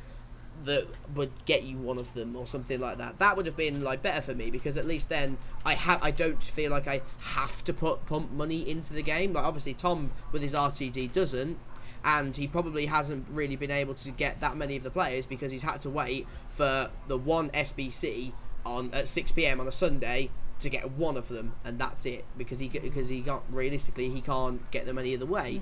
that would get you one of them or something like that. That would have been like better for me, because at least then I don't feel like I have to pump money into the game. Like obviously Tom with his RTD doesn't, and he probably hasn't really been able to get that many of the players because he's had to wait for the one SBC at 6 PM on a Sunday to get one of them, and that's it, because he can't, realistically he can't get them any other way.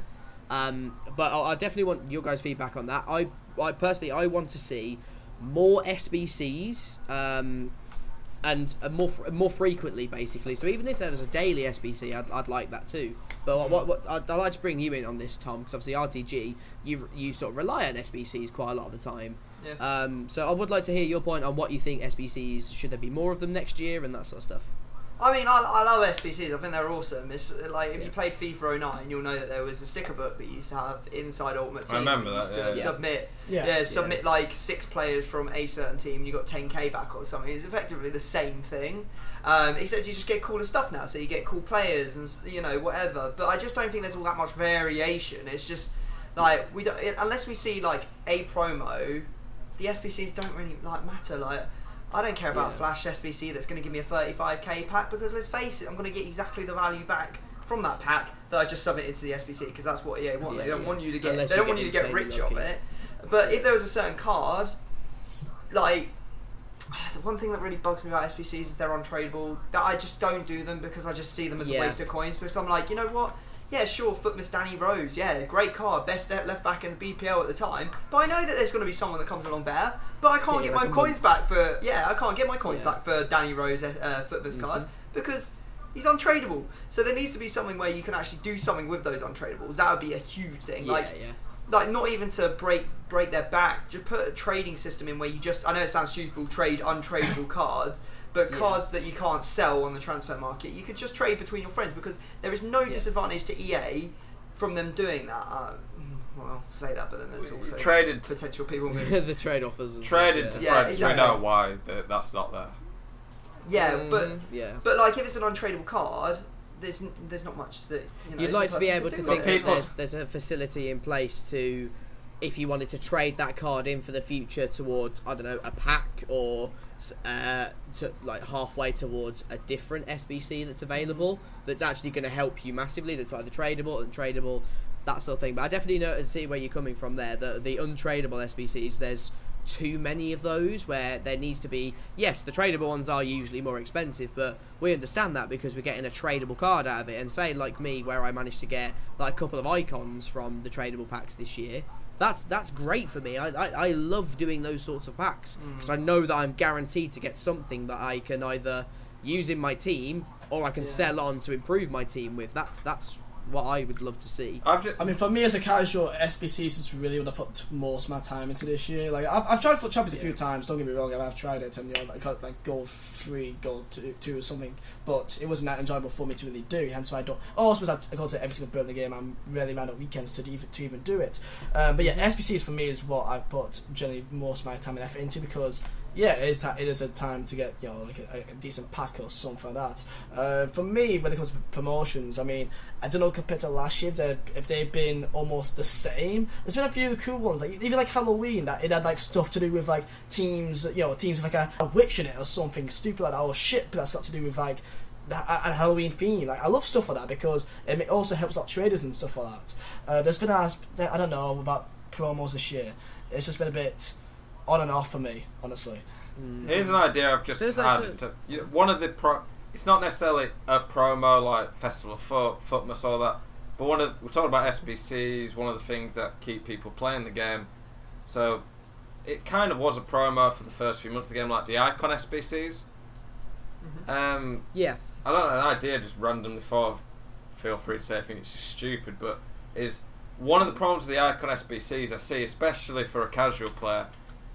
But I definitely want your guys' feedback on that. I personally want to see more SBCs and more frequently, basically. So even if there was a daily SBC, I'd like that too. But what I'd like to bring you in on this, Tom, because obviously RTG, you sort of rely on SBCs quite a lot of the time. Yeah. So I would like to hear your point on what you think SBCs, should there be more of them next year and that sort of stuff. I mean, I love SBCs. I think they're awesome. It's like if you played FIFA 09, you'll know that there was a sticker book that you used to have inside Ultimate Team. I remember that. Submit like 6 players from a certain team, and you got 10k back or something. It's effectively the same thing, except you just get cooler stuff now. So you get cool players and whatever. But I just don't think there's all that much variation. It's just like we don't, unless we see like a promo, the SBCs don't really matter. Like, I don't care about a Flash SBC that's going to give me a 35k pack, because let's face it, I'm going to get exactly the value back from that pack that I just submitted to the SBC, because that's what EA want. They don't want you to get. They don't want you to get rich off it. But if there was a certain card, like the one thing that really bugs me about SBCs is they're untradeable. That I just don't do them, because I just see them as a waste of coins. Because I'm like, you know what? Yeah, sure, Footmas Danny Rose, yeah, great card, best left back in the BPL at the time. But I know that there's going to be someone that comes along better. But I can't get my coins back for I can't get my coins back for Danny Rose Footmas card, because he's untradeable. So there needs to be something where you can actually do something with those untradables. That would be a huge thing. Like not even to break their back. Just put a trading system in where you just, I know it sounds stupid, trade untradeable cards. But cards that you can't sell on the transfer market, you could just trade between your friends, because there is no disadvantage to EA from them doing that. Well, say that, but then there's also potential people the trade offers. Traded to friends, exactly. We know why that's not there. Yeah, but like if it's an untradeable card, there's not much that you'd like to be able to think that there's a facility in place to, if you wanted to trade that card in for the future towards, I don't know, a pack, or to like halfway towards a different SBC that's available, that's actually going to help you massively, that's either tradable, untradable, that sort of thing. But I definitely see where you're coming from there. The untradable SBCs, there's too many of those, where there needs to be, yes, the tradable ones are usually more expensive, but we understand that because we're getting a tradable card out of it. And say like me, where I managed to get like a couple of icons from the tradable packs this year, that's great for me. I love doing those sorts of packs, because I know that I'm guaranteed to get something that I can either use in my team, or I can sell on to improve my team with. That's what I would love to see. I mean, for me as a casual, SBCs is really what I put most of my time into this year. Like I've tried Foot Champions a few times. Don't get me wrong, I've tried it, and I got like gold 3, gold 2 or something. But it wasn't that enjoyable for me to really do. Hence why I don't. Oh, I suppose I go to every single build in the game. I'm rarely around at weekends to even do it. But yeah, SBCs for me is what I put generally most of my time and effort into, because it is a time to get like a decent pack or something like that. For me, when it comes to promotions, I mean, I don't know compared to last year if they've been almost the same. There's been a few cool ones, like even like Halloween, that it had like stuff to do with like teams with like a witch in it or something stupid like that, or shit that's got to do with like a Halloween theme. Like I love stuff like that, because it also helps out traders and stuff like that. There's been I don't know about promos this year. It's just been a bit on and off for me, honestly. Here's an idea I've just had. One of the it's not necessarily a promo like Festival of Footmas or that, but we're talking about SBCs. One of the things that keep people playing the game. So it kind of was a promo for the first few months of the game, like the Icon SBCs. I don't know, an idea just randomly thought. Feel free to say I think it's just stupid, but is one of the problems with the Icon SBCs I see, especially for a casual player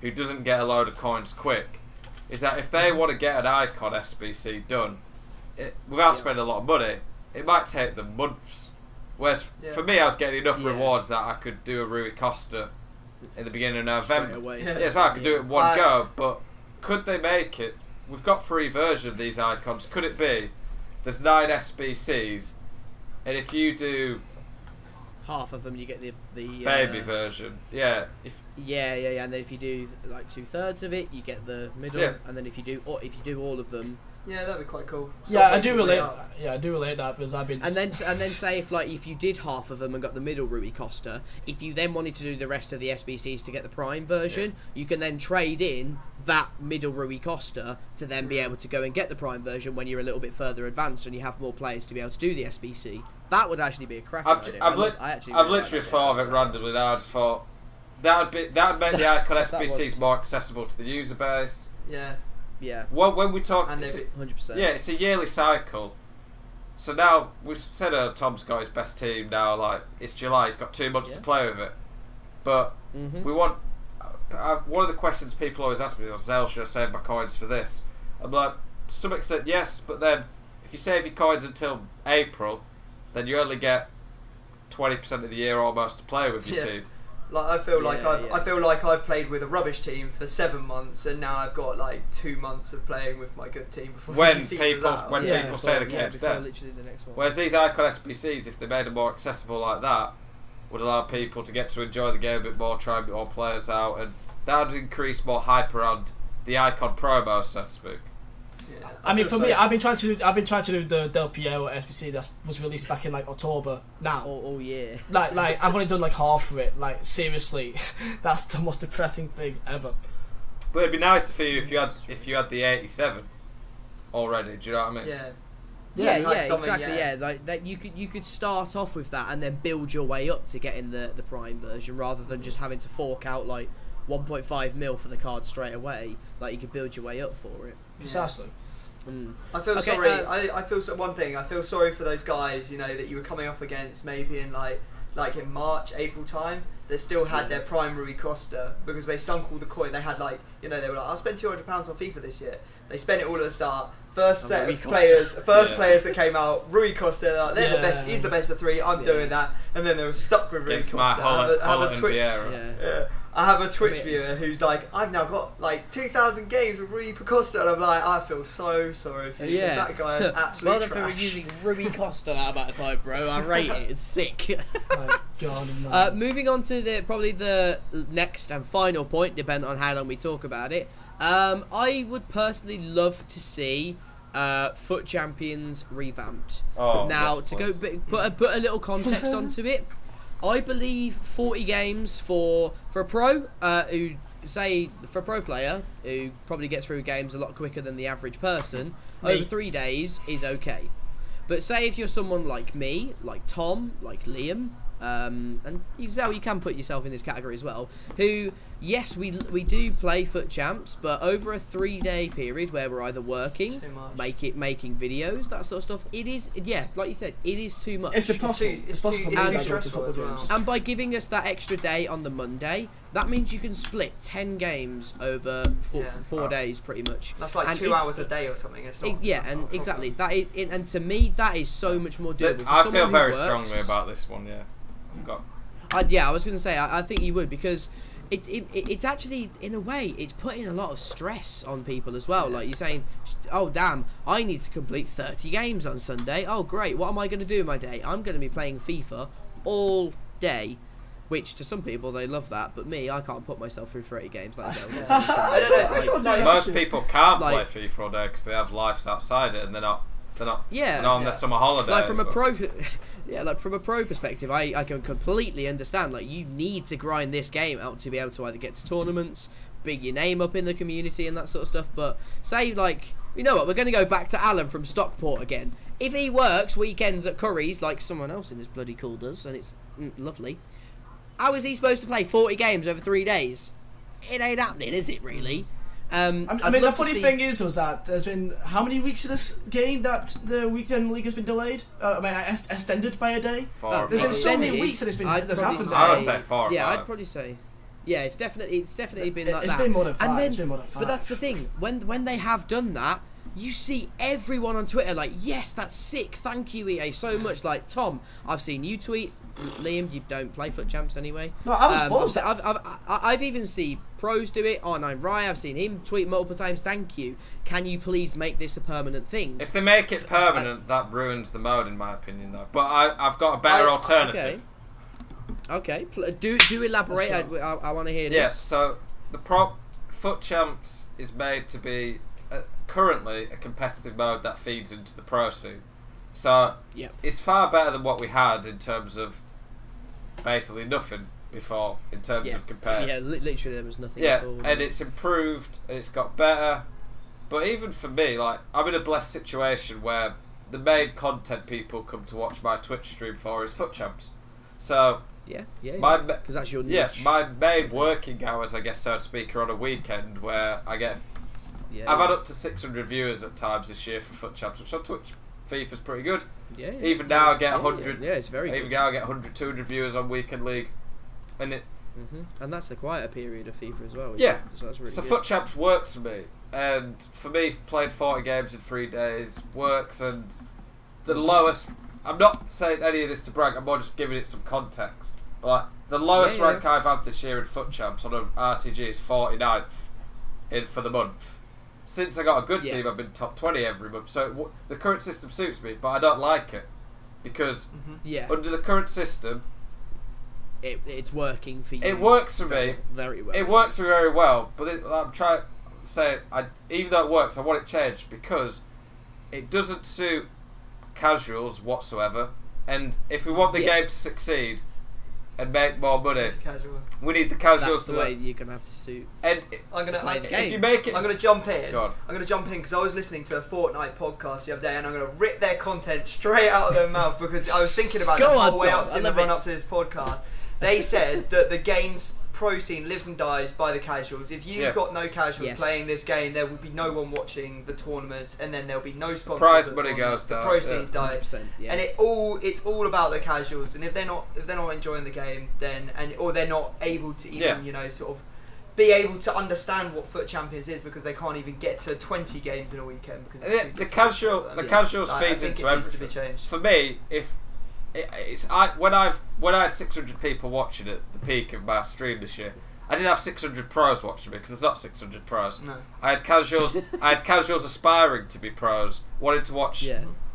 who doesn't get a load of coins quick, is that if they want to get an Icon SBC done without spending a lot of money, it might take them months. Whereas for me, I was getting enough rewards that I could do a Rui Costa in the beginning of November. Straight away. Yeah, so I could do it in one go, but could they make it? We've got free version of these icons. Could it be there's 9 SBCs, and if you do half of them, you get the baby version. Yeah. Yeah, and then if you do like 2/3 of it, you get the middle, and then if you do all of them. Yeah, that'd be quite cool. Yeah, I do relate. Yeah, I do relate that because I've been. And then say if you did half of them and got the middle Rui Costa, if you then wanted to do the rest of the SBCs to get the Prime version, you can then trade in that middle Rui Costa to then be able to go and get the Prime version when you're a little bit further advanced and you have more players to be able to do the SBC. That would actually be a cracking idea. I've literally just thought of it randomly now. I just thought that would make the icon SBCs more accessible to the user base. Yeah. Yeah. Well, when we talk, 100%. Yeah, it's a yearly cycle. So now we've said Tom's got his best team now. Like it's July, he's got 2 months to play with it. But we want. One of the questions people always ask me is, "Zel, should I save my coins for this?" I'm like, to some extent, yes. But then, if you save your coins until April, then you only get 20% of the year almost to play with your team. Like I feel like I've played with a rubbish team for 7 months, and now I've got like 2 months of playing with my good team before when the people say the game's dead. Literally the next one. Whereas these icon SBCs, if they made them more accessible like that, would allow people to get to enjoy the game a bit more, try a bit more players out, and that would increase more hype around the icon promo, so to speak. Yeah, I mean, for me, I've been trying to do the Del Piero SBC that was released back in like October. Now, all year. Like I've only done like half of it. Like seriously, that's the most depressing thing ever. But it'd be nice for you if you had the 87 already. Do you know what I mean? Yeah. Yeah, like exactly. Yeah, like that. You could start off with that and then build your way up to getting the Prime version, rather than just having to fork out like 1.5 mil for the card straight away. Like you could build your way up for it. Precisely. I feel sorry. I feel one thing. I feel sorry for those guys. You know that you were coming up against maybe in like in March, April time. They still had their Prime Rui Costa because they sunk all the coin. They had they were like, I'll spend £200 on FIFA this year. They spent it all at the start. First set of players, players that came out, Rui Costa. They're the best. He's the best of 3. I'm doing that, and then they were stuck with Rui Costa. I have a Twitch viewer who's like, I've now got like 2,000 games with Rui Costa, and I'm like, I feel so sorry for you. Yeah. That guy is absolutely trash. Well, if using Rui Costa that amount of time, bro, I rate it. It's sick. My God, moving on to probably the next and final point, depending on how long we talk about it. I would personally love to see Foot Champions revamped. Now, to go put a little context onto it, I believe 40 games for a pro for a pro player who probably gets through games a lot quicker than the average person, over 3 days is okay. But say if you're someone like me, like Tom, like Liam, and Zel, you can put yourself in this category as well, who, yes, we do play Foot Champs, but over a 3-day period where we're either working, making videos, that sort of stuff, it is, like you said, it is too much. It's too stressful. And by giving us that extra day on the Monday, that means you can split 10 games over 4 days, pretty much. That's like 2 hours a day or something. It's not, exactly. And to me, that is so much more doable. I feel very strongly about this one. Yeah. I was going to say, I think you would, because it's actually, in a way, it's putting a lot of stress on people as well. Like you're saying, oh damn, I need to complete 30 games on Sunday. Oh great, what am I going to do in my day? I'm going to be playing FIFA all day. Which to some people they love that, but me, I can't put myself through 30 games like that. I don't know. Most people can't play FIFA all day because they have lives outside it, and they're not on their summer holidays. Like from a pro perspective, I can completely understand. Like you need to grind this game out to be able to either get to tournaments, big your name up in the community and that sort of stuff. But say like, you know what, we're going to go back to Alan from Stockport again. If he works weekends at Curry's like someone else in this bloody call does, and it's lovely, how is he supposed to play 40 games over 3 days? It ain't happening, is it really? I mean, the funny thing is that there's been how many weeks of this game that the weekend league has been delayed? Extended by a day. There's been so many weeks that it's been. I would say 4 or 5. Yeah, I'd probably say. Yeah, it's definitely been like that. It's been more than 5. But that's the thing. When they have done that, you see everyone on Twitter like, yes, that's sick, thank you EA so much. Like, Tom, I've seen you tweet. Liam, you don't play Foot Champs anyway. No, I was buzzed. I've even seen pros do it. R9 Rye, I've seen him tweet multiple times. Thank you. Can you please make this a permanent thing? If they make it permanent, that ruins the mode, in my opinion, though. But I've got a better alternative. Okay. Do elaborate. I want to hear this. Yeah. So the Foot Champs is made to be currently a competitive mode that feeds into the pro scene. So it's far better than what we had in terms of basically nothing before, in terms of compared. Yeah, literally there was nothing at all. And it's improved and it's got better. But even for me, like, I'm in a blessed situation where the main content people come to watch my Twitch stream for is Foot Champs. So because that's your niche. Yeah, my main working hours, I guess, so to speak, are on a weekend where I get. I've had up to 600 viewers at times this year for Foot Champs, which on Twitch FIFA's pretty good. Yeah. Even now I get 100. Yeah, it's very good. Even now I get 100, 200 viewers on Weekend League, and it. And that's the quieter period of FIFA as well. Yeah. So that's really good. Foot Champs works for me, and for me, playing 40 games in 3 days works. And the lowest. I'm not saying any of this to brag. I'm more just giving it some context. Like the lowest rank I've had this year in Foot Champs on an RTG is 49th for the month. Since I got a good team, I've been top 20 every month. So the current system suits me, but I don't like it because under the current system, it's working for you. It works for me very well. It works for me very well, but I'm trying to say, even though it works, I want it changed because it doesn't suit casuals whatsoever. And if we want the game to succeed and make more money, we need the casuals. That's the way you're gonna have to suit. And if you make it, I'm gonna jump in. Go on. I'm gonna jump in because I was listening to a Fortnite podcast the other day, and I'm gonna rip their content straight out of their mouth because I was thinking about it the whole way up to the run up to this podcast. They said that the game's pro scene lives and dies by the casuals. If you've got no casuals playing this game, there will be no one watching the tournaments, and then there'll be no sponsors. Prize money goes down. The pro scenes die, and it's all about the casuals. And if they're not enjoying the game, then or they're not able to even sort of be able to understand what Foot Champions is because they can't even get to 20 games in a weekend because the casuals feeds into everything. To be changed. For me, when I had 600 people watching at the peak of my stream this year, I didn't have 600 pros watching me because there's not 600 pros. No. I had casuals aspiring to be pros, wanting to watch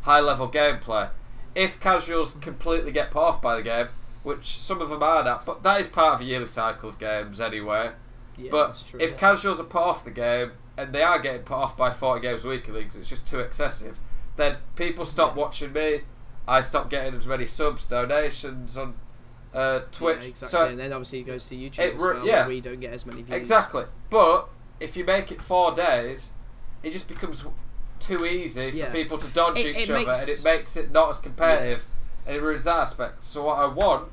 high level gameplay. If casuals completely get put off by the game, which some of them are now, but that is part of a yearly cycle of games anyway. Yeah, but that's true, if casuals are put off the game and they are getting put off by 40 games a week in leagues, it's just too excessive. Then people stop watching me. I stopped getting as many subs, donations on Twitch. Yeah, exactly. So and then obviously it goes to YouTube as well, where we don't get as many views. Exactly. But if you make it 4 days, it just becomes too easy for people to dodge each other, and it makes it not as competitive, and it ruins that aspect. So what I want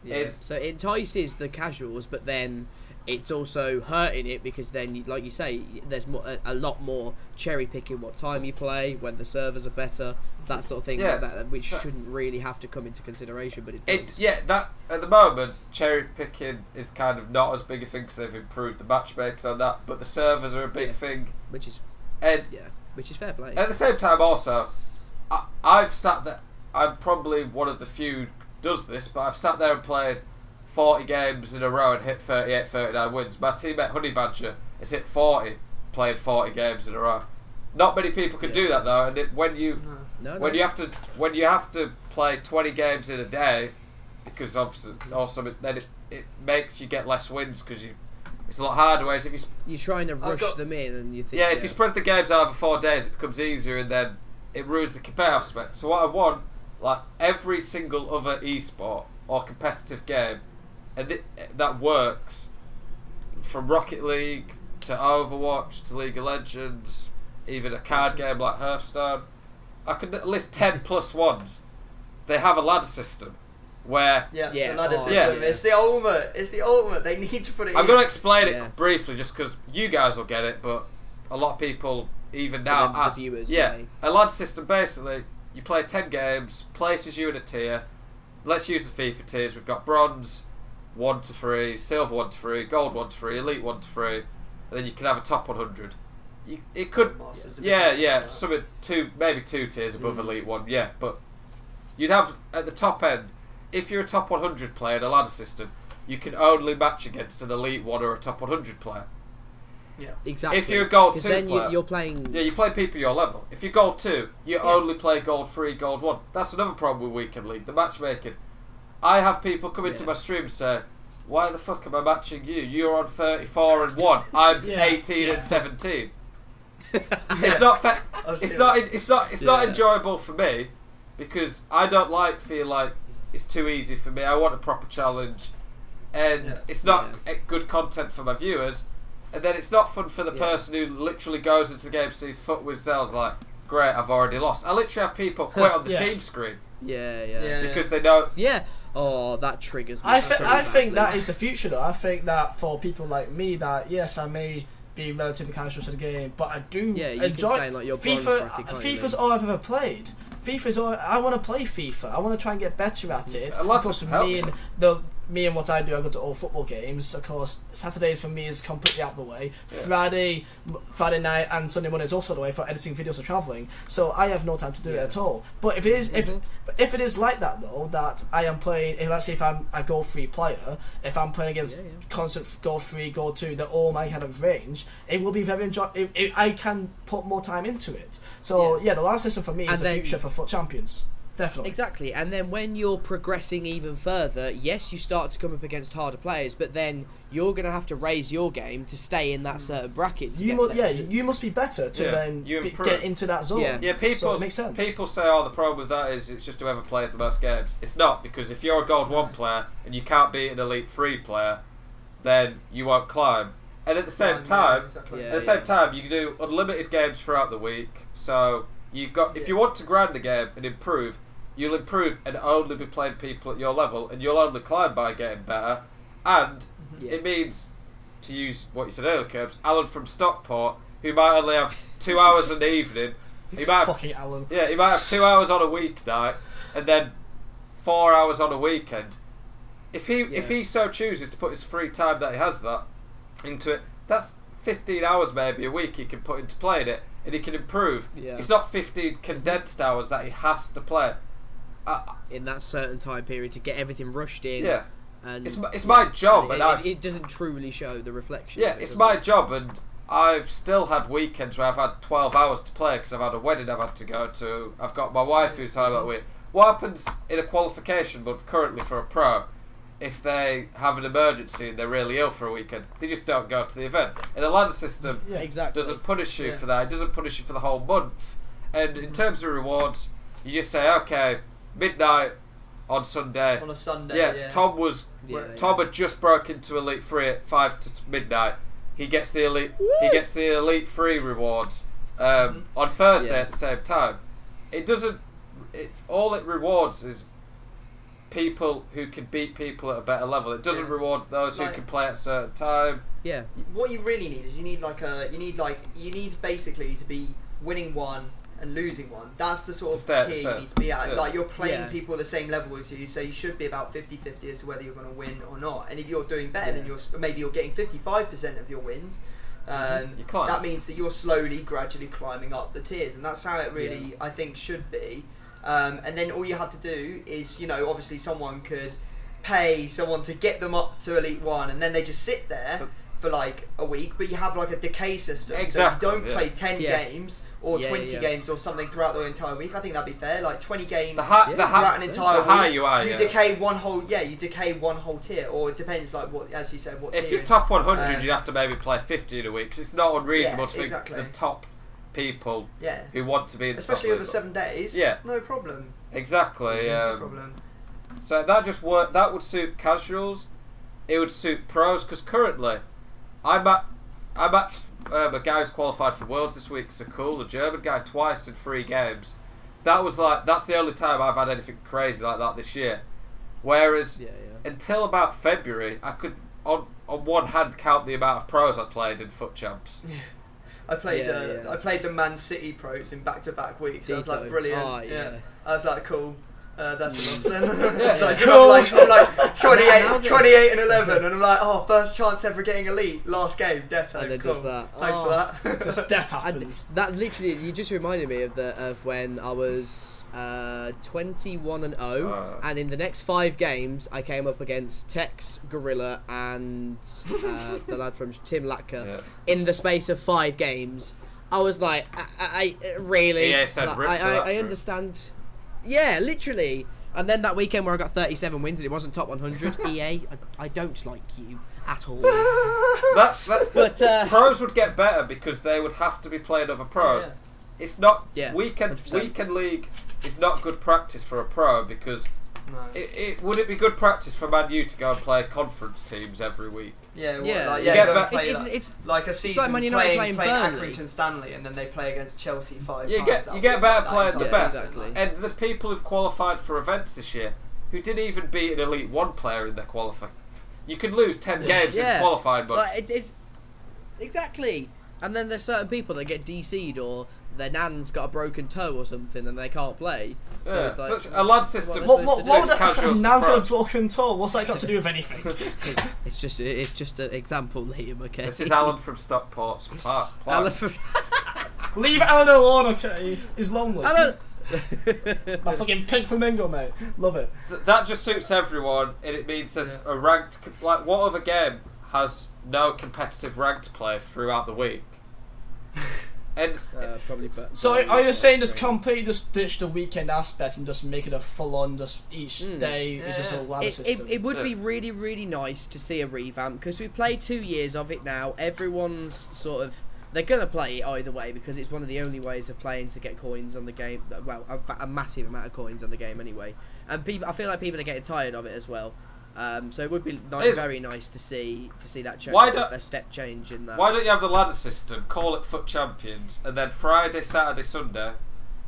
is... So it entices the casuals, but then it's also hurting it because then, like you say, there's a lot more cherry picking what time you play, when the servers are better, that sort of thing, which shouldn't really have to come into consideration, but it does. That at the moment, cherry picking is kind of not as big a thing because they've improved the matchmaking on that, but the servers are a big thing, which is fair play. At the same time, also, I've sat there. I'm probably one of the few does this, but I've sat there and played 40 games in a row and hit 38, 39 wins. My teammate Honey Badger has hit 40, played 40 games in a row. Not many people can do that though, and when you have to play 20 games in a day, because obviously also then it makes you get less wins because it's a lot harder. Whereas if you're trying to rush them in, and you think if you spread the games out over 4 days, it becomes easier, and then it ruins the competitive aspect. So what I want, like every single other esport or competitive game, and that works, from Rocket League to Overwatch to League of Legends, even a card game like Hearthstone, I could list 10 plus ones. They have a ladder system where the ladder system. It's the ultimate. They need to put it. I'm going to explain it briefly just because you guys will get it, but a lot of people even now ask. A ladder system, basically you play 10 games, places you in a tier. Let's use the FIFA tiers. We've got bronze 1 to 3, silver 1 to 3, gold 1 to 3, elite 1 to 3, and then you can have a top 100. it could, Masters yeah, something maybe 2 tiers above Elite 1, yeah, but you'd have at the top end, if you're a top 100 player in a ladder system, you can only match against an Elite 1 or a top 100 player. Yeah, exactly. If you're a Gold 2 then player, you're playing. Yeah, you play people your level. If you're Gold 2, you only play Gold 3, Gold 1. That's another problem with Weekend League, the matchmaking. I have people come into my stream and say, why the fuck am I matching you? You're on 34 and 1. I'm 18 and 17. It's not fair. It's not enjoyable for me because I don't feel like it's too easy for me. I want a proper challenge, and it's not good content for my viewers. And then it's not fun for the person who literally goes into the game, sees foot with Zel's like, great, I've already lost. I literally have people quit on the team screen. Because they know. Yeah. Oh, that triggers me. I think that is the future, though. I think that for people like me, that yes, I may be relatively casual to the game, but I do enjoy can stay like your FIFA. bracket, FIFA's all I've ever played. I want to play FIFA. I want to try and get better at it. Because me and what I do, I go to all football games. Of course, Saturdays for me is completely out of the way. Friday night and Sunday morning is also out of the way for editing videos or travelling. So I have no time to do it at all. But if it is, if it is like that though, that I am playing, let's say if I'm a goal 3 player, if I'm playing against constant goal 3, goal 2, they're all my kind of range. It will be very enjoyable. I can put more time into it. So the last system for me is the future for FUT champions. Definitely. Exactly, and then when you're progressing even further, yes, you start to come up against harder players, but then you're going to have to raise your game to stay in that certain bracket. You must be better to then get into that zone. People, it makes sense. People say, the problem with that is it's just whoever plays the most games. It's not, because if you're a Gold 1 player and you can't beat an Elite 3 player, then you won't climb. And at the same time, you can do unlimited games throughout the week. So if you want to grind the game and improve, you'll improve and only be playing people at your level, and you'll only climb by getting better. And it means, to use what you said earlier, KIRBZ, Alan from Stockport, who might only have 2 hours in the evening. He might have, fucking Alan. Yeah, he might have 2 hours on a weeknight and then 4 hours on a weekend. If he so chooses to put his free time that he has that into it, that's 15 hours maybe a week he can put into playing it, and he can improve. It's not 15 condensed hours that he has to play in that certain time period to get everything rushed in. And it's my job, and it doesn't truly show the reflection. It's my job, and I've still had weekends where I've had 12 hours to play because I've had a wedding I've had to go to. I've got my wife who's home that week. What happens in a qualification month currently for a pro? If they have an emergency and they're really ill for a weekend, they just don't go to the event. And a ladder system doesn't punish you for that. It doesn't punish you for the whole month. And in terms of rewards, you just say, okay, midnight on Sunday. On a Sunday, Tom had just broke into Elite 3 at 5 to midnight. He gets the Elite 3 rewards on Thursday at the same time. All it rewards is people who can beat people at a better level. It doesn't reward those who can play at a certain time. What you really need is you need basically to be winning one and losing one. That's the sort of tier you need to be at. Like, you're playing people at the same level as you, so you should be about 50-50 as to whether you're going to win or not. And if you're doing better than maybe you're getting 55% of your wins, that means that you're slowly, gradually climbing up the tiers, and that's how it really, I think, should be. And then all you have to do is, obviously someone could pay someone to get them up to Elite 1, and then they just sit there for like a week, but you have like a decay system. Exactly, so you don't play 10 games or 20 games or something throughout the entire week. I think that'd be fair. Like 20 games throughout an entire week. You decay one whole tier, or it depends, like what, as you said, what if tier. you're top 100, you'd have to maybe play 50 in a week, because it's not unreasonable to think the top people who want to be in the especially top over 7 days. No problem. Exactly. No problem. So that just work. That would suit casuals. It would suit pros, because currently I matched a guy who's qualified for Worlds this week, Sakul, a German guy, twice in 3 games. That's the only time I've had anything crazy like that this year. Whereas until about February, I could on one hand count the amount of pros I played in FUT champs. I played the Man City pros in back-to-back weeks. I was like, brilliant. I was like, cool. That's a loss then. Yeah. I'm like 28 and 11, and I'm like, oh, first chance ever getting elite, last game, Detto. And then Cool. just that. Thanks for that. Just death happens. That literally, you just reminded me of when I was 21 and 0, and in the next 5 games, I came up against Tex, Gorilla, and the lad from Tim Latka in the space of 5 games. I was like, I really, I understand. Yeah, literally. And then that weekend where I got 37 wins and it wasn't top 100, EA, I don't like you at all. But pros would get better because they would have to be playing other pros. Yeah. It's not weekend 100%. weekend league is not good practice for a pro because would it be good practice for Man U to go and play conference teams every week? Yeah, it's like a season like Man United playing Burnley. Accrington Stanley, and then they play against Chelsea 5 You times. get better playing the best. Exactly. And there's people who've qualified for events this year who didn't even beat an Elite 1 player in their qualifying. You could lose 10 games in qualifying, but it's exactly. And then there's certain people that get DC'd or their nan's got a broken toe or something and they can't play. So it's like a lad system. What was casuals that? Nan's got a broken toe. What's that got to do with anything? it's just an example, Liam. Okay. This is Alan from Stockport. Alan from Leave Alan alone, okay? He's lonely. Alan. My fucking pink flamingo, mate. Love it. That just suits everyone, and it means there's a ranked. Like, what other game has no competitive ranked play throughout the week? And probably better. So are you saying just completely just ditch the weekend aspect and just make it a full-on, just each day is just a ladder system? It would be really, really nice to see a revamp because we played 2 years of it now. Everyone's sort of... They're going to play it either way because it's one of the only ways of playing to get coins on the game. Well, a massive amount of coins on the game anyway. And I feel like people are getting tired of it as well. So it would be very nice to see that change, a step change in that. Why don't you have the ladder system, call it FUT Champions, and then Friday, Saturday, Sunday,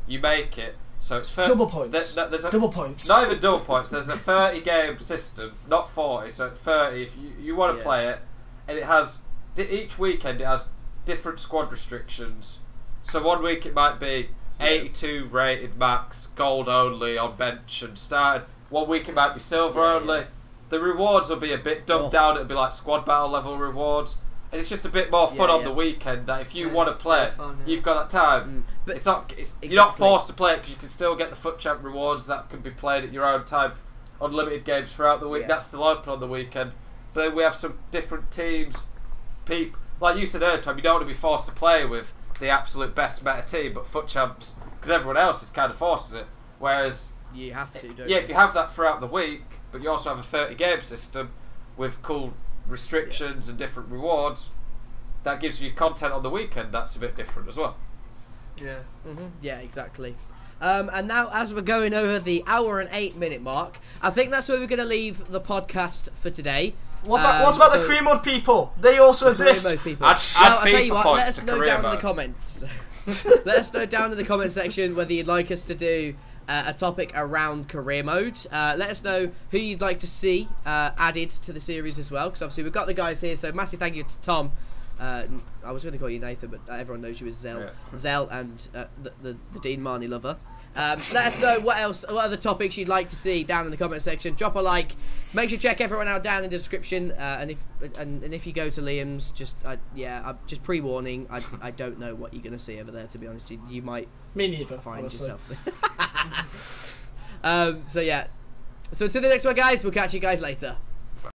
you make it so it's double points. Double points. Not even double points. There's a 30 game system, not 40. So 30 if you want to play it, and it has each weekend it has different squad restrictions. So one week it might be 82 rated max, gold only on bench and started. One week it might be silver only. The rewards will be a bit dumbed down. It'll be like squad battle level rewards, and it's just a bit more fun on the weekend. That if you want to play it, you've got that time. But it's not. You're not forced to play it because you can still get the FUT Champ rewards that can be played at your own time. Unlimited games throughout the week. That's still open on the weekend. But then we have some different teams. People like you said earlier, Tom. You don't want to be forced to play with the absolute best meta team, but FUT Champs because everyone else is kind of forces it. Whereas you have to. Don't you? If you have that throughout the week. But you also have a 30 game system with cool restrictions and different rewards. That gives you content on the weekend that's a bit different as well. Yeah. Yeah, exactly. And now, as we're going over the hour and 8 minute mark, I think that's where we're going to leave the podcast for today. What about the career mode people? They also exist. Career mode people. I'll tell you what, let us know down in the comments. Let us know down in the comment section whether you'd like us to do a topic around career mode. Let us know who you'd like to see added to the series as well, because obviously we've got the guys here. So massive thank you to Tom. I was going to call you Nathan, but everyone knows you as Zell. Zell and the Dean Marnie lover. Let us know what other topics you'd like to see down in the comment section. Drop a like. Make sure to check everyone out down in the description. And if you go to Liam's, just pre-warning. I don't know what you're gonna see over there. To be honest, you might find yourself. So yeah. So to the next one, guys. We'll catch you guys later.